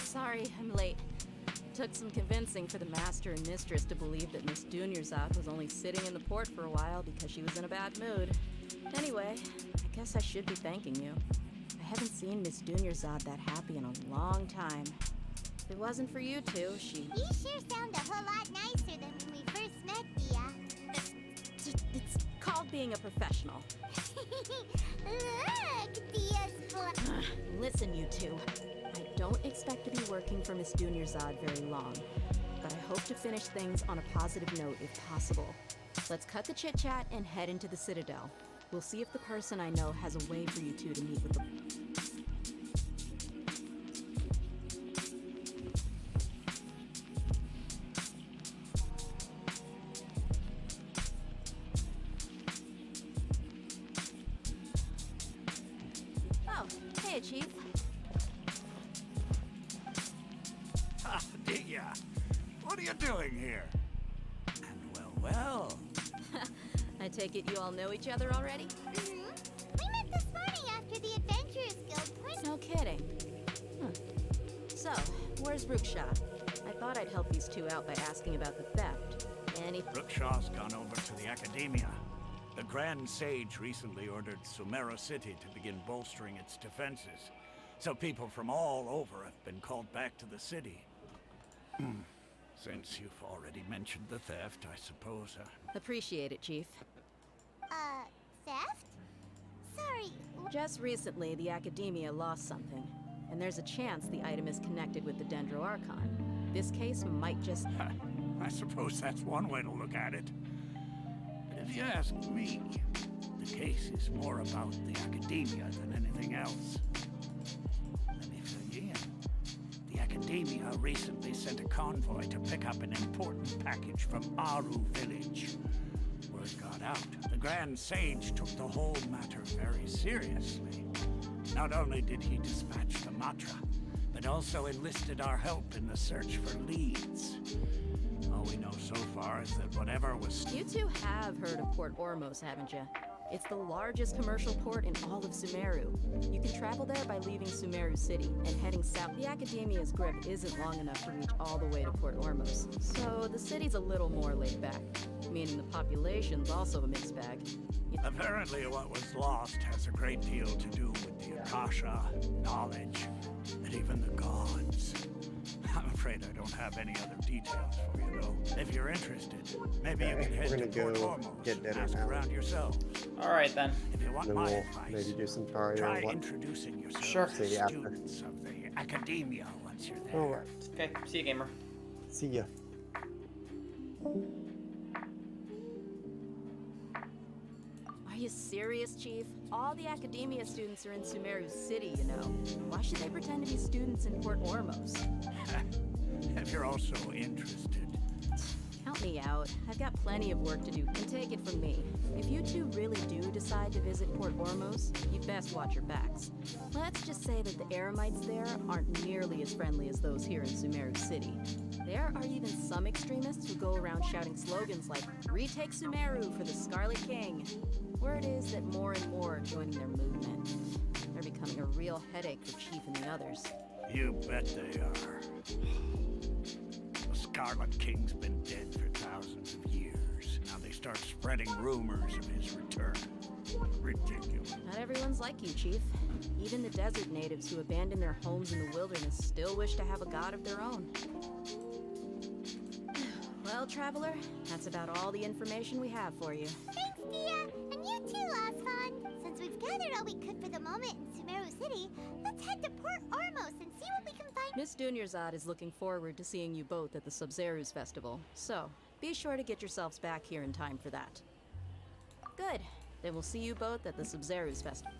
Sorry, I'm late. Took some convincing for the master and mistress to believe that Miss Dunyarzad was only sitting in the port for a while because she was in a bad mood. Anyway, I guess I should be thanking you. I haven't seen Miss Dunyarzad that happy in a long time. If it wasn't for you two, You sure sound a whole lot nicer than when we first met, Dia. It's called being a professional. Look, Dia's Listen, you two. I don't expect to be working for Miss Dunyarzad very long, but I hope to finish things on a positive note if possible. Let's cut the chit-chat and head into the Citadel. We'll see if the person I know has a way for you two to meet with the... Chief. Dia, what are you doing here? And well. I take it you all know each other already? We met this morning after the Adventurers Guild. No kidding. So, where's Rookshaw? I thought I'd help these two out by asking about the theft. Rookshaw's gone over to the Academia. The Grand Sage recently ordered Sumeru City to begin bolstering its defenses. So people from all over have been called back to the city. Since you've already mentioned the theft, I suppose, Appreciate it, Chief. Theft? Sorry. Just recently, the Academia lost something, and there's a chance the item is connected with the Dendro Archon. This case might just... I suppose that's one way to look at it. But if you ask me, the case is more about the Academia than anything else. Let me fill you in. The Academia recently sent a convoy to pick up an important package from Aru village. Word got out. The Grand Sage took the whole matter very seriously. Not only did he dispatch the Matra, but also enlisted our help in the search for leads. All we know so far is that whatever was... You two have heard of Port Ormos, haven't you? It's the largest commercial port in all of Sumeru. You can travel there by leaving Sumeru City and heading south. The Academia's grip isn't long enough to reach all the way to Port Ormos, so the city's a little more laid back, meaning the population's also a mixed bag. Apparently what was lost has a great deal to do with the Akasha, knowledge, and even the gods. I'm afraid I don't have any other details for you, though. If you're interested, maybe you can head to Port Ormos get and dinner ask now. around yourself. Alright then. If you want Then my we'll advice, maybe do some party try or what. introducing yourself Sure. to See you after. students of the Academia once you're there. Alright. Okay, see you, gamer. See ya. Are you serious, Chief? All the Academia students are in Sumeru City, you know. Why should they pretend to be students in Port Ormos? If you're also interested. Count me out. I've got plenty of work to do. And take it from me. If you two really do decide to visit Port Ormos, you best watch your backs. Let's just say that the Eremites there aren't nearly as friendly as those here in Sumeru City. There are even some extremists who go around shouting slogans like, "Retake Sumeru for the Scarlet King." Word is that more and more are joining their movement. They're becoming a real headache for Chief and the others. You bet they are. The Scarlet King's been dead for thousands of years. Now they start spreading rumors of his return. Ridiculous. Not everyone's like you, Chief. Even the desert natives who abandoned their homes in the wilderness still wish to have a god of their own. Well, Traveler, that's about all the information we have for you. Thanks, Dia. And you too, Osfon. Since we've gathered all we could for the moment in Sumeru City, let's head to Port Ormos and see what we can find. Miss Dunyarzad is looking forward to seeing you both at the Sub-Zeru's festival, so be sure to get yourselves back here in time for that. Good. Then we'll see you both at the Sub-Zeru's festival.